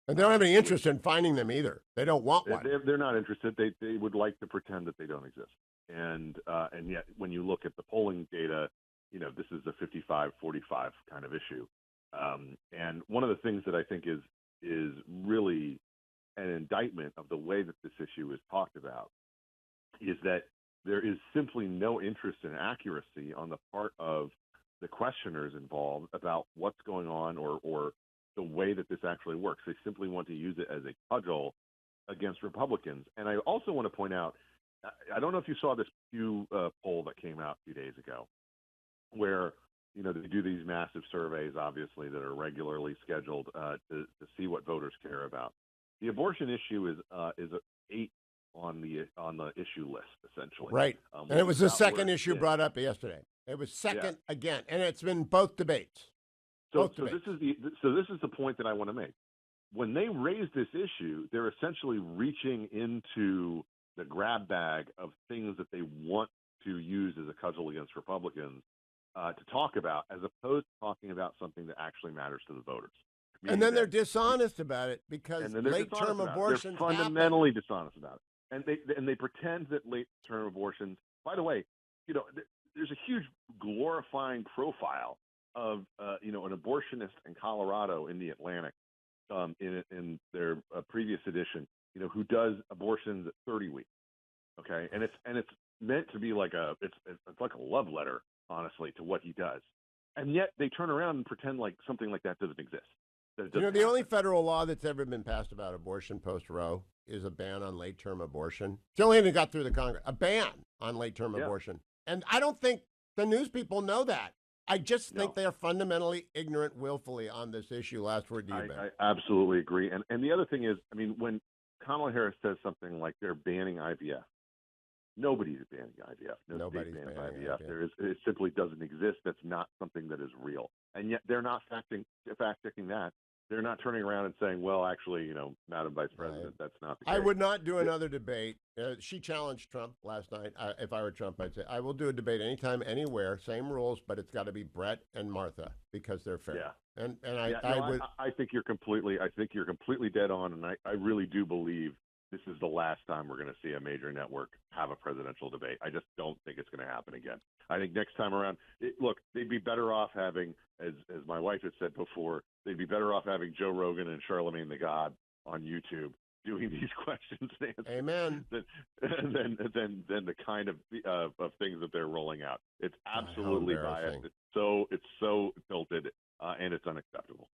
And they don't have any interest in finding them either. They don't want one. They're not interested. They would like to pretend that they don't exist. And yet, when you look at the polling data, this is a 55-45 kind of issue. And one of the things that I think is really an indictment of the way that this issue is talked about is that there is simply no interest in accuracy on the part of the questioners involved about what's going on or the way that this actually works. They simply want to use it as a cudgel against Republicans. And I also want to point out, I don't know if you saw this Pew poll that came out a few days ago, where they do these massive surveys, obviously, that are regularly scheduled to see what voters care about. The abortion issue is 8 on the issue list, essentially. Right, and it was the second issue brought up yesterday. It was second again, and it's been both debates. So this is the point that I want to make. When they raise this issue, they're essentially reaching into the grab bag of things that they want to use as a cudgel against Republicans to talk about, as opposed to talking about something that actually matters to the voters. And then they're dishonest about it because late-term abortions They're fundamentally dishonest about it. And they pretend that late-term abortions, by the way, there's a huge glorifying profile of an abortionist in Colorado in the Atlantic in their previous edition, who does abortions at 30 weeks. Okay, and it's meant to be like it's like a love letter, honestly, to what he does, and yet they turn around and pretend like something like that doesn't exist. The only federal law that's ever been passed about abortion post-Roe is a ban on late-term abortion. It's the only thing that got through the Congress, a ban on late-term abortion. And I don't think The news people know that. I just think they are fundamentally ignorant willfully on this issue. Last word to you, Ben. I absolutely agree. And the other thing is, I mean, when Kamala Harris says something like they're banning IVF, nobody's banning IVF. Nobody's banning banning IVF. IVF. It simply doesn't exist. That's not something that is real. And yet they're not fact-checking that. They're not turning around and saying, well, actually, Madam Vice President, that's not the case. I would not do another debate. She challenged Trump last night. If I were Trump, I'd say, I will do a debate anytime, anywhere, same rules, but it's got to be Brett and Martha because they're fair. Yeah. And I think you're completely dead on, and I really do believe this is the last time we're going to see a major network have a presidential debate. I just don't think it's going to happen again. I think next time around, look, they'd be better off having, as my wife had said before, they'd be better off having Joe Rogan and Charlemagne the God on YouTube doing these questions and answers. Amen. Than the kind of things that they're rolling out. It's absolutely biased. It's so tilted, and it's unacceptable.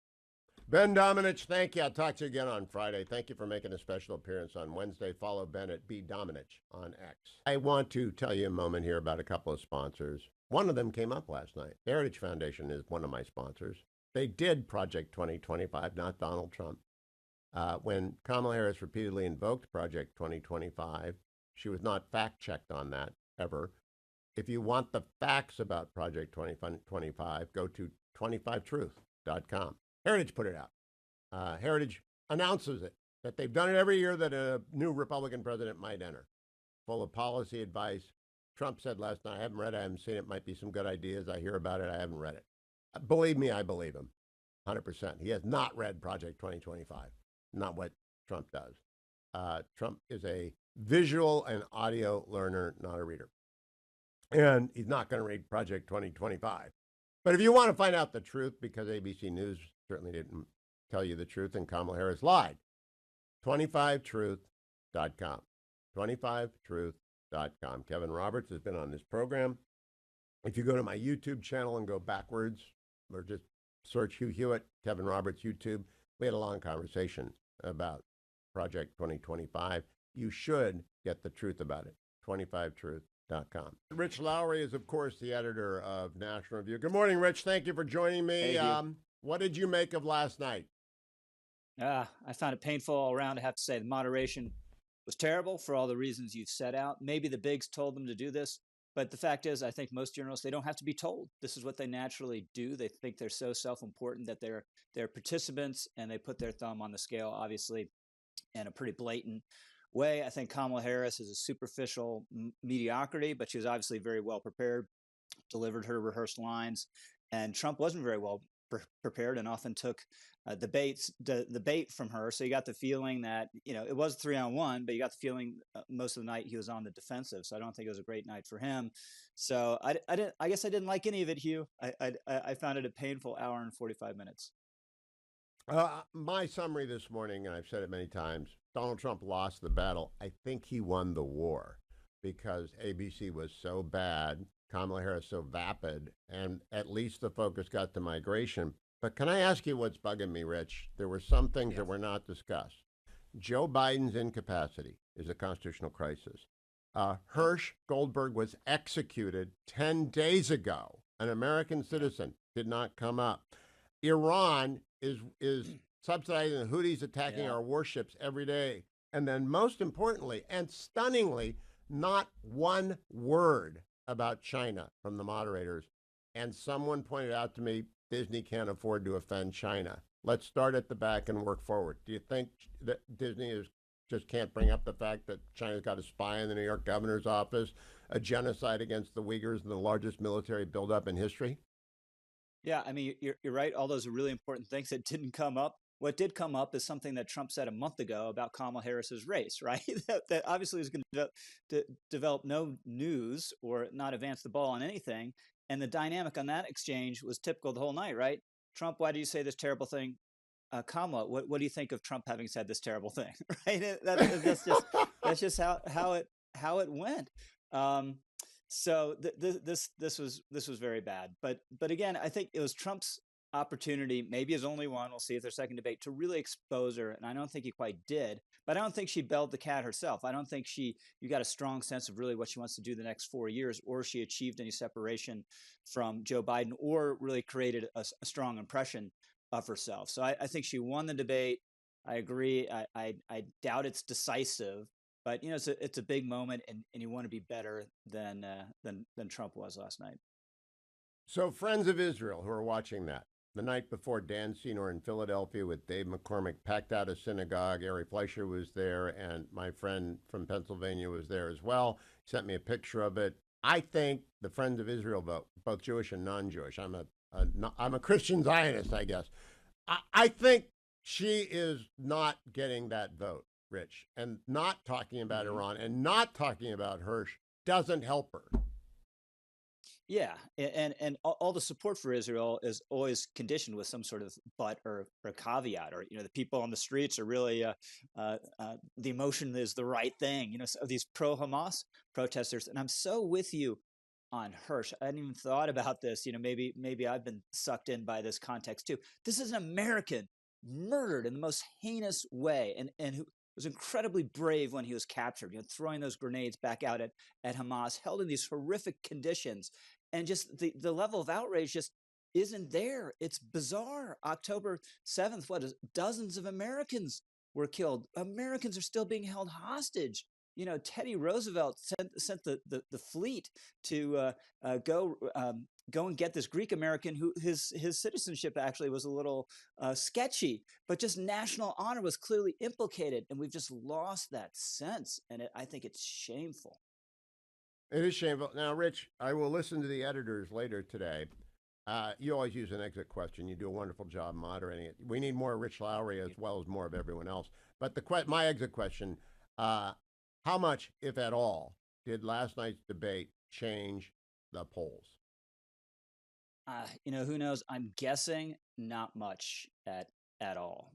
Ben Domenech, thank you. I'll talk to you again on Friday. Thank you for making a special appearance on Wednesday. Follow Ben at bdomenech on X. I want to tell you a moment here about a couple of sponsors. One of them came up last night. Heritage Foundation is one of my sponsors. They did Project 2025, not Donald Trump. When Kamala Harris repeatedly invoked Project 2025, she was not fact-checked on that, ever. If you want the facts about Project 2025, go to 25truth.com. Heritage put it out. Heritage announces it, that they've done it every year that a new Republican president might enter, full of policy advice. Trump said last night, I haven't read it, I haven't seen it, might be some good ideas. I hear about it, I haven't read it. Believe me, I believe him, 100%. He has not read Project 2025, not what Trump does. Trump is a visual and audio learner, not a reader. And he's not going to read Project 2025. But if you want to find out the truth, because ABC News certainly didn't tell you the truth and Kamala Harris lied, 25truth.com. 25truth.com. Kevin Roberts has been on this program. If you go to my YouTube channel and go backwards, or just search Hugh Hewitt, Kevin Roberts, YouTube, we had a long conversation about Project 2025. You should get the truth about it. 25truth.com. Rich Lowry is, of course, the editor of National Review. Good morning, Rich. Thank you for joining me. Hey, what did you make of last night? I found it painful all around. I have to say the moderation was terrible for all the reasons you've set out. Maybe the bigs told them to do this, but the fact is, I think most journalists, they don't have to be told. This is what they naturally do. They think they're so self-important that they're participants, and they put their thumb on the scale, obviously, in a pretty blatant way. I think Kamala Harris is a superficial mediocrity, but she was obviously very well prepared, delivered her rehearsed lines, and Trump wasn't very well prepared and often took the bait from her. So you got the feeling that, it was 3-on-1, but you got the feeling most of the night he was on the defensive. So I don't think it was a great night for him. So I guess I didn't like any of it, Hugh. I found it a painful hour and 45 minutes. My summary this morning, and I've said it many times, Donald Trump lost the battle. I think he won the war because ABC was so bad, Kamala Harris so vapid, and at least the focus got to migration. But can I ask you what's bugging me, Rich? There were some things that were not discussed. Joe Biden's incapacity is a constitutional crisis. Hirsch Goldberg was executed 10 days ago. An American citizen did not come up. Iran is subsidizing the Houthis attacking our warships every day. And then most importantly and stunningly, not one word about China from the moderators. And someone pointed out to me, Disney can't afford to offend China. Let's start at the back and work forward. Do you think that Disney just can't bring up the fact that China's got a spy in the New York governor's office, a genocide against the Uyghurs, and the largest military buildup in history? Yeah, I mean, you're right. All those are really important things that didn't come up. What did come up is something that Trump said a month ago about Kamala Harris's race, right? that obviously was going to develop no news or not advance the ball on anything. And the dynamic on that exchange was typical the whole night, right? Trump, why do you say this terrible thing? Kamala, what do you think of Trump having said this terrible thing? Right? That's just how it went. So this was very bad. But again, I think it was Trump's opportunity, maybe his only one, we'll see if there's second debate, to really expose her. And I don't think he quite did, but I don't think she belled the cat herself. I don't think you got a strong sense of really what she wants to do the next 4 years, or she achieved any separation from Joe Biden, or really created a strong impression of herself. So I think she won the debate. I agree. I doubt it's decisive, but it's a big moment, and you want to be better than Trump was last night. So, friends of Israel who are watching that, the night before, Dan Senor in Philadelphia with Dave McCormick packed out a synagogue. Ari Fleischer was there, and my friend from Pennsylvania was there as well. He sent me a picture of it. I think the Friends of Israel vote, both Jewish and non-Jewish. I'm a Christian Zionist, I guess. I think she is not getting that vote, Rich, and not talking about Iran and not talking about Hirsch doesn't help her. Yeah, and all the support for Israel is always conditioned with some sort of but or caveat, or the people on the streets are really the emotion is the right thing. So these pro-Hamas protesters, and I'm so with you on Hirsch. I hadn't even thought about this. Maybe I've been sucked in by this context too. This is an American murdered in the most heinous way, and who was incredibly brave when he was captured, throwing those grenades back out at Hamas, held in these horrific conditions. And just the level of outrage just isn't there. It's bizarre. October 7th, dozens of Americans were killed. Americans are still being held hostage. Teddy Roosevelt sent the fleet to go and get this Greek American who his citizenship actually was a little sketchy, but just national honor was clearly implicated, and we've just lost that sense, and I think it's shameful. It is shameful. Now, Rich, I will listen to the editors later today. You always use an exit question. You do a wonderful job moderating it. We need more Rich Lowry as well as more of everyone else. But my exit question, how much, if at all, did last night's debate change the polls? Who knows? I'm guessing not much at all.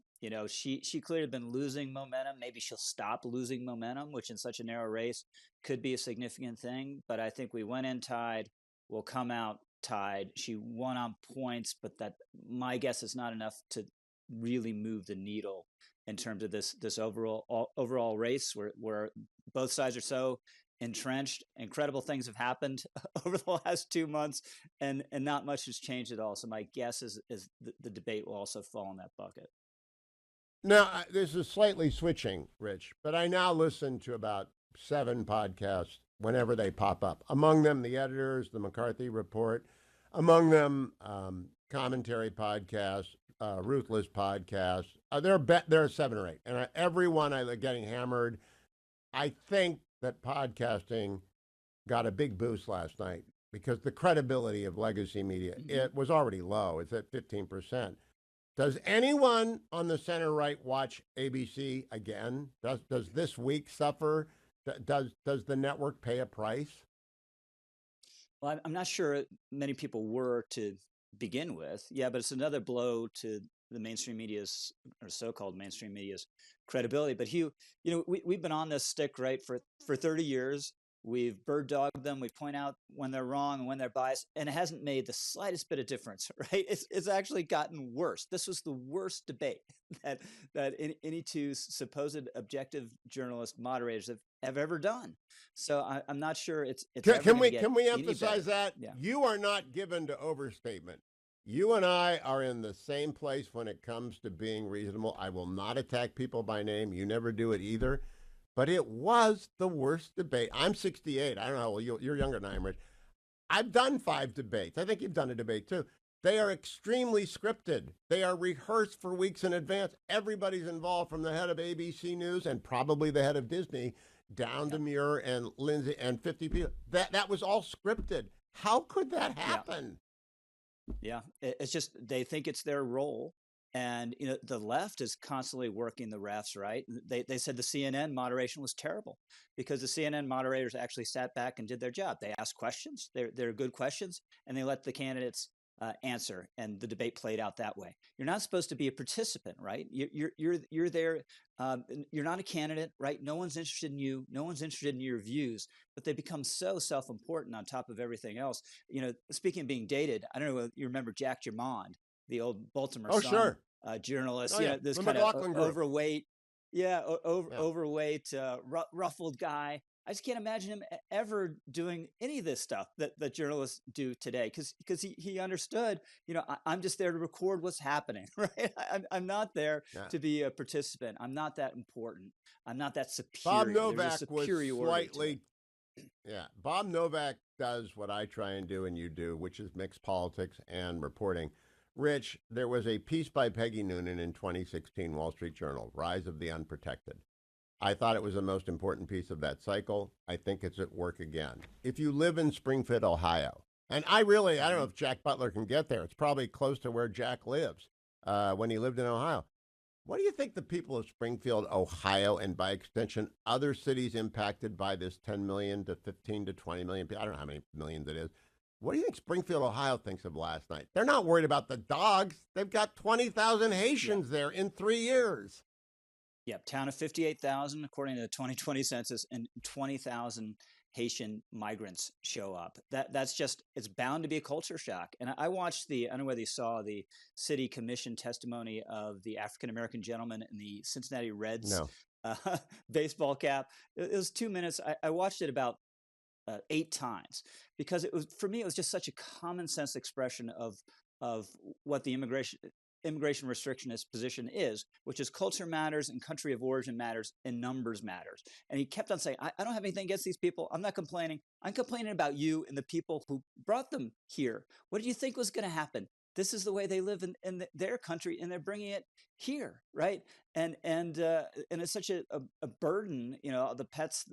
She clearly had been losing momentum. Maybe she'll stop losing momentum, which in such a narrow race could be a significant thing. But I think we went in tied. We'll come out tied. She won on points, but that, my guess, is not enough to really move the needle in terms of this overall race where both sides are so entrenched. Incredible things have happened over the last 2 months, and not much has changed at all. So my guess is the debate will also fall in that bucket. Now, this is slightly switching, Rich, but I now listen to about 7 podcasts whenever they pop up. Among them, the editors, the McCarthy Report. Among them, commentary podcasts, Ruthless podcasts. There are 7 or 8, and everyone I'm getting hammered. I think that podcasting got a big boost last night because the credibility of legacy media, it was already low. It's at 15%. Does anyone on the center right watch ABC again? Does This Week suffer? Does the network pay a price? Well, I'm not sure many people were to begin with. Yeah, but it's another blow to the mainstream media's, or so-called mainstream media's, credibility. But Hugh, we've been on this stick, right, for 30 years. We've bird dogged them. We point out when they're wrong and when they're biased, and it hasn't made the slightest bit of difference, right? It's actually gotten worse. This was the worst debate that any two supposed objective journalist moderators have ever done. So I'm not sure it's can we emphasize that? Yeah. You are not given to overstatement. You and I are in the same place when it comes to being reasonable. I will not attack people by name. You never do it either. But it was the worst debate. I'm 68. I don't know. Well, you're younger than I am, Rich. I've done 5 debates. I think you've done a debate too. They are extremely scripted. They are rehearsed for weeks in advance. Everybody's involved, from the head of ABC News and probably the head of Disney down to Muir and Lindsay and 50 people. That was all scripted. How could that happen? Yeah, it's just they think it's their role. And, the left is constantly working the refs, right? They said the CNN moderation was terrible because the CNN moderators actually sat back and did their job. They asked questions. They're good questions, and they let the candidates answer, and the debate played out that way. You're not supposed to be a participant, right? You're there. You're not a candidate, right? No one's interested in you. No one's interested in your views, but they become so self-important on top of everything else. Speaking of being dated, I don't know if you remember Jack Germond, the old Baltimore Oh, Sun sure. journalist. Oh, yeah. This The kind of McLaughlin group. overweight, overweight, ruffled guy. I just can't imagine him ever doing any of this stuff that journalists do today, because he understood, I'm just there to record what's happening, right? I'm not there to be a participant. I'm not that important. I'm not that superior. Bob Novak was slightly, Bob Novak does what I try and do and you do, which is mix politics and reporting. Rich, there was a piece by Peggy Noonan in 2016 Wall Street Journal, Rise of the Unprotected. I thought it was the most important piece of that cycle. I think it's at work again. If you live in Springfield, Ohio, and I don't know if Jack Butler can get there. It's probably close to where Jack lives when he lived in Ohio. What do you think the people of Springfield, Ohio, and by extension, other cities impacted by this 10 million to 15 to 20 million people, I don't know how many millions it is. What do you think Springfield, Ohio thinks of last night? They're not worried about the dogs. They've got 20,000 Haitians there in 3 years. Yep, town of 58,000 according to the 2020 census, and 20,000 Haitian migrants show up. That's just, it's bound to be a culture shock. And I watched I don't know whether you saw the city commission testimony of the African-American gentleman in the Cincinnati Reds baseball cap. It was 2 minutes. I watched it about 8 times, because for me, it was just such a common sense expression of what the immigration restrictionist position is, which is culture matters and country of origin matters and numbers matters. And he kept on saying, I don't have anything against these people. I'm not complaining. I'm complaining about you and the people who brought them here. What did you think was going to happen? This is the way they live in their country, and they're bringing it here, right? And it's such a burden, the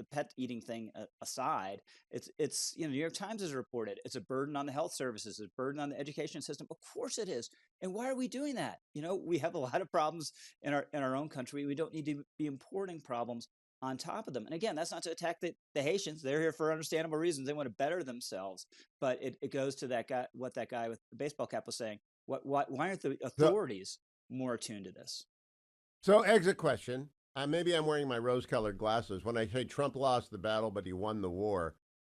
pet eating thing aside. It's New York Times has reported it's a burden on the health services, it's a burden on the education system. Of course it is. And why are we doing that? We have a lot of problems in our own country. We don't need to be importing problems on top of them. And again, that's not to attack the Haitians. They're here for understandable reasons. They want to better themselves. But it goes to that guy, what that guy with the baseball cap was saying. Why aren't the authorities more attuned to this? So, exit question. Maybe I'm wearing my rose-colored glasses. When I say Trump lost the battle, but he won the war,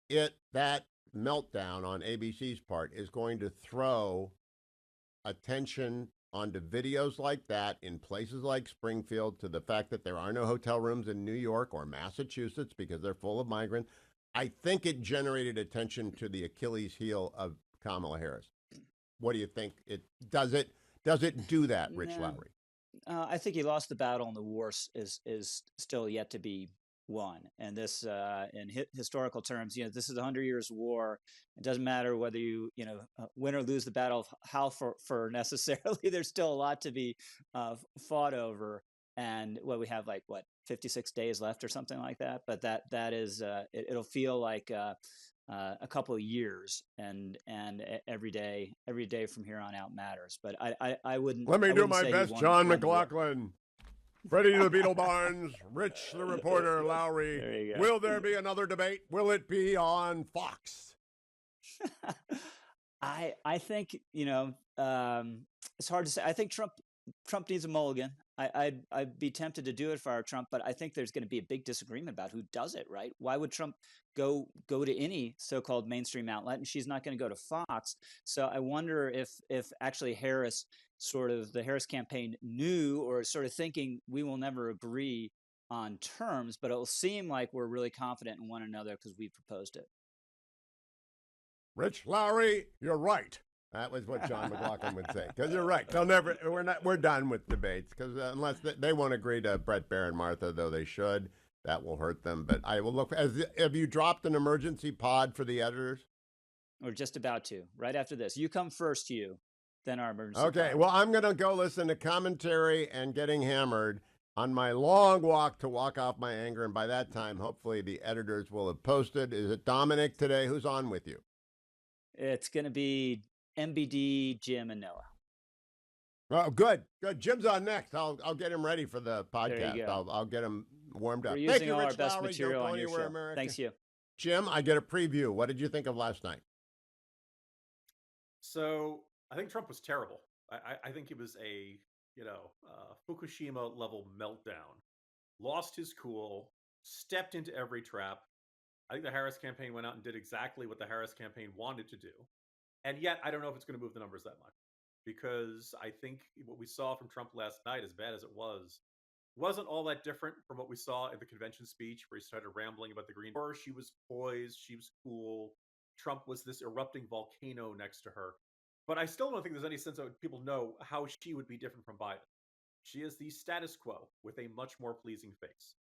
that meltdown on ABC's part is going to throw attention onto videos like that in places like Springfield, to the fact that there are no hotel rooms in New York or Massachusetts because they're full of migrants. I think it generated attention to the Achilles heel of Kamala Harris. What do you think? Does it do that, Rich Lowry? I think he lost the battle, and the war is still yet to be won. And this, in historical terms, this is a 100 years war. It doesn't matter whether you win or lose the battle of Halfor necessarily. There's still a lot to be fought over. And we have 56 days left or something like that. But that is it'll feel like a couple of years, and every day from here on out matters. But I wouldn't. Let me do my best, John McLaughlin. Freddie the Beetle Barnes, Rich the reporter, Lowry. There you go. Will there be another debate? Will it be on Fox? I think it's hard to say. I think Trump needs a mulligan. I'd be tempted to do it for our Trump, but I think there's going to be a big disagreement about who does it, right? Why would Trump go to any so-called mainstream outlet, and she's not going to go to Fox? So I wonder if actually Harris, the Harris campaign knew, or sort of thinking we will never agree on terms, but it will seem like we're really confident in one another because we proposed it. Rich Lowry, you're right. That was what John McLaughlin would say. Because you're right. We're done with debates, because unless they won't agree to Brett Baer and Martha, though they should, that will hurt them. But I will look. Have you dropped an emergency pod for the editors? We're just about to. Right after this. You come first, Hugh. Then our emergency Okay. pod. Well, I'm going to go listen to commentary and Getting Hammered on my long walk to walk off my anger. And by that time, hopefully the editors will have posted. Is it Dominic today? Who's on with you? It's going to be MBD, Jim, and Noah. Oh, good. Jim's on next. I'll get him ready for the podcast. There you go. I'll get him warmed up. We're Thank using you, all Rich our best Lowry. material Don't go on your anywhere, show. America. Thanks, Hugh. Jim, I get a preview. What did you think of last night? So I think Trump was terrible. I think it was a Fukushima level meltdown. Lost his cool, stepped into every trap. I think the Harris campaign went out and did exactly what the Harris campaign wanted to do. And yet, I don't know if it's going to move the numbers that much. because I think what we saw from Trump last night, as bad as it was, wasn't all that different from what we saw in the convention speech where he started rambling about the Green War. She was poised, she was cool. Trump was this erupting volcano next to her. But I still don't think there's any sense that people know how she would be different from Biden. She is the status quo with a much more pleasing face.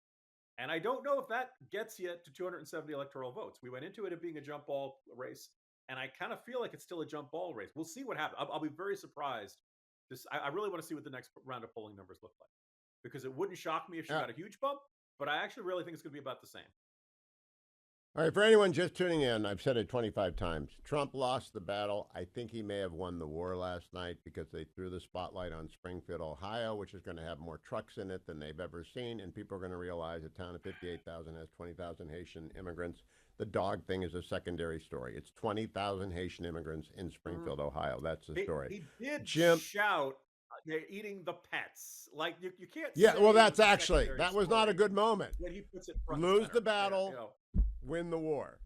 And I don't know if that gets you to 270 electoral votes. We went into it as being a jump ball race, and I kind of feel like it's still a jump ball race. We'll see what happens. I'll be very surprised. I really want to see what the next round of polling numbers look like, because it wouldn't shock me if she got a huge bump, but I actually really think it's going to be about the same. All right, for anyone just tuning in, I've said it 25 times. Trump lost the battle. I think he may have won the war last night because they threw the spotlight on Springfield, Ohio, which is going to have more trucks in it than they've ever seen, and people are going to realize a town of 58,000 has 20,000 Haitian immigrants. The dog thing is a secondary story. It's 20,000 Haitian immigrants in Springfield, Ohio. That's the story. He did Jim, shout, they're eating the pets. Like, you can't yeah, say well, that's it's a actually, secondary that was story not a good moment. when he puts it front and Lose center. the battle. You know. Win the war.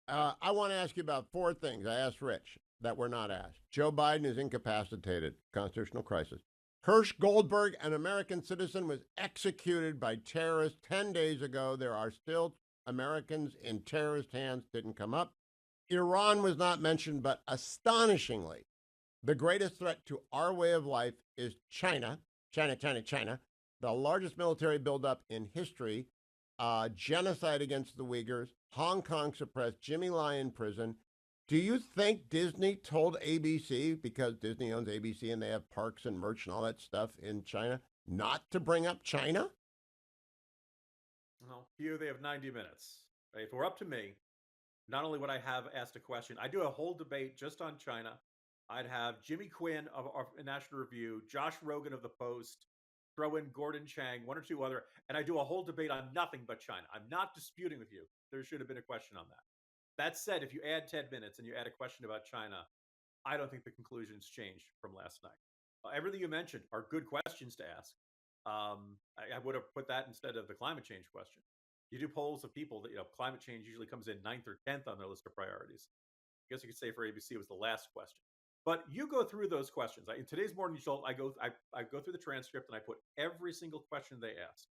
I want to ask you about four things I asked Rich that were not asked. Joe Biden is incapacitated, constitutional crisis. Hirsch Goldberg, an American citizen, was executed by terrorists 10 days ago. There are still Americans in terrorist hands, didn't come up. Iran was not mentioned, but astonishingly, the greatest threat to our way of life is China. China. The largest military buildup in history. Genocide against the Uyghurs, Hong Kong suppressed, Jimmy Lai in prison. Do you think Disney told ABC, because Disney owns ABC and they have parks and merch and all that stuff in China, not to bring up China? Well, Hugh, they have 90 minutes. Right? If it were up to me, not only would I have asked a question, I'd do a whole debate just on China. I'd have Jimmy Quinn of National Review, Josh Rogan of The Post, throw in Gordon Chang, one or two other, and I do a whole debate on nothing but China. I'm not disputing with you. There should have been a question on that. That said, if you add 10 minutes and you add a question about China, I don't think the conclusions changed from last night. Everything you mentioned are good questions to ask. I would have put that instead of the climate change question. You do polls of people that, climate change usually comes in 9th or 10th on their list of priorities. I guess you could say for ABC it was the last question. But you go through those questions. In today's morning show, I go through the transcript and I put every single question they asked.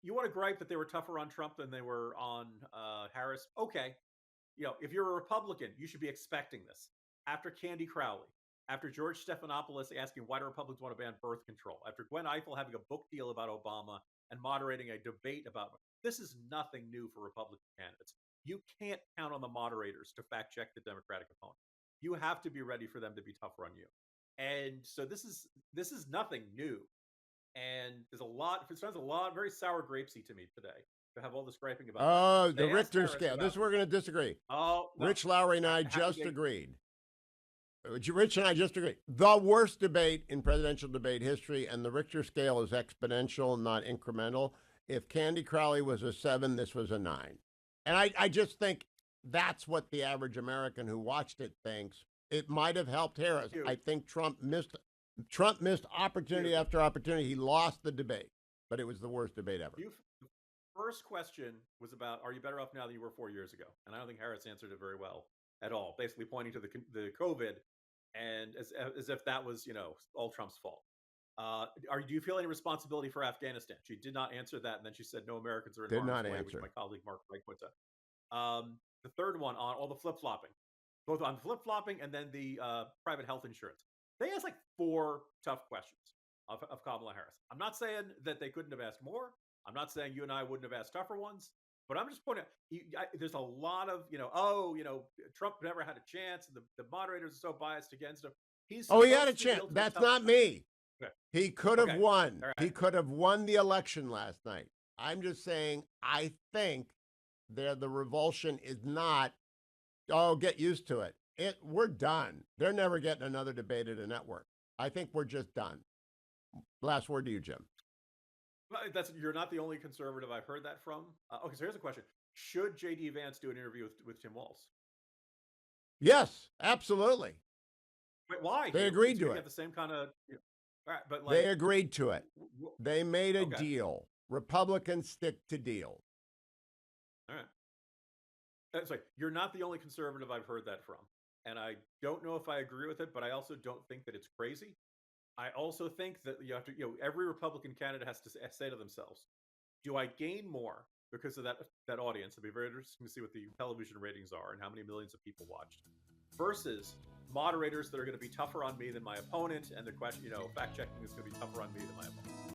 You want to gripe that they were tougher on Trump than they were on Harris? Okay. If you're a Republican, you should be expecting this. After Candy Crowley, after George Stephanopoulos asking why do Republicans want to ban birth control, after Gwen Ifill having a book deal about Obama and moderating a debate about it, this is nothing new for Republican candidates. You can't count on the moderators to fact check the Democratic opponent. You have to be ready for them to be tougher on you. And so this is nothing new. And there's a lot very sour grapesy to me today to have all this griping about. Oh, the Richter scale. This we're going to disagree. Oh, no. Rich Lowry and I just agreed. Rich and I just agreed. The worst debate in presidential debate history, and the Richter scale is exponential, not incremental. If Candy Crowley was a 7, this was a 9. And I just think that's what the average American who watched it thinks. It might have helped Harris. I think Trump missed opportunity after opportunity. He lost the debate, but it was the worst debate ever. The first question was about, are you better off now than you were 4 years ago? And I don't think Harris answered it very well at all, basically pointing to the COVID and as if that was, all Trump's fault. Do you feel any responsibility for Afghanistan? She did not answer that, and then she said no Americans are in harm's way, which my colleague Mark Wright puts up. The third one on all the flip-flopping, both on flip-flopping and then the private health insurance. They asked like 4 tough questions of Kamala Harris. I'm not saying that they couldn't have asked more. I'm not saying you and I wouldn't have asked tougher ones. But I'm just pointing out, there's a lot of, Trump never had a chance, and the moderators are so biased against him. He had a chance. That's not me. Okay. He could have won. Right. He could have won the election last night. I'm just saying, I think the revulsion is not, get used to it. We're done. They're never getting another debate at a network. I think we're just done. Last word to you, Jim. You're not the only conservative I've heard that from. Okay, so here's a question. Should J.D. Vance do an interview with Tim Waltz? Yes, absolutely. Wait, why? They agreed to it. Have the same kind of... all right, but they agreed to it. They made a deal. Republicans stick to deals. All right. Sorry, you're not the only conservative I've heard that from. and I don't know if I agree with it, but I also don't think that it's crazy. I also think that you have to, every Republican candidate has to say to themselves, do I gain more because of that audience? It'll be very interesting to see what the television ratings are and how many millions of people watched, versus moderators that are going to be tougher on me than my opponent, and the question, fact checking is going to be tougher on me than my opponent.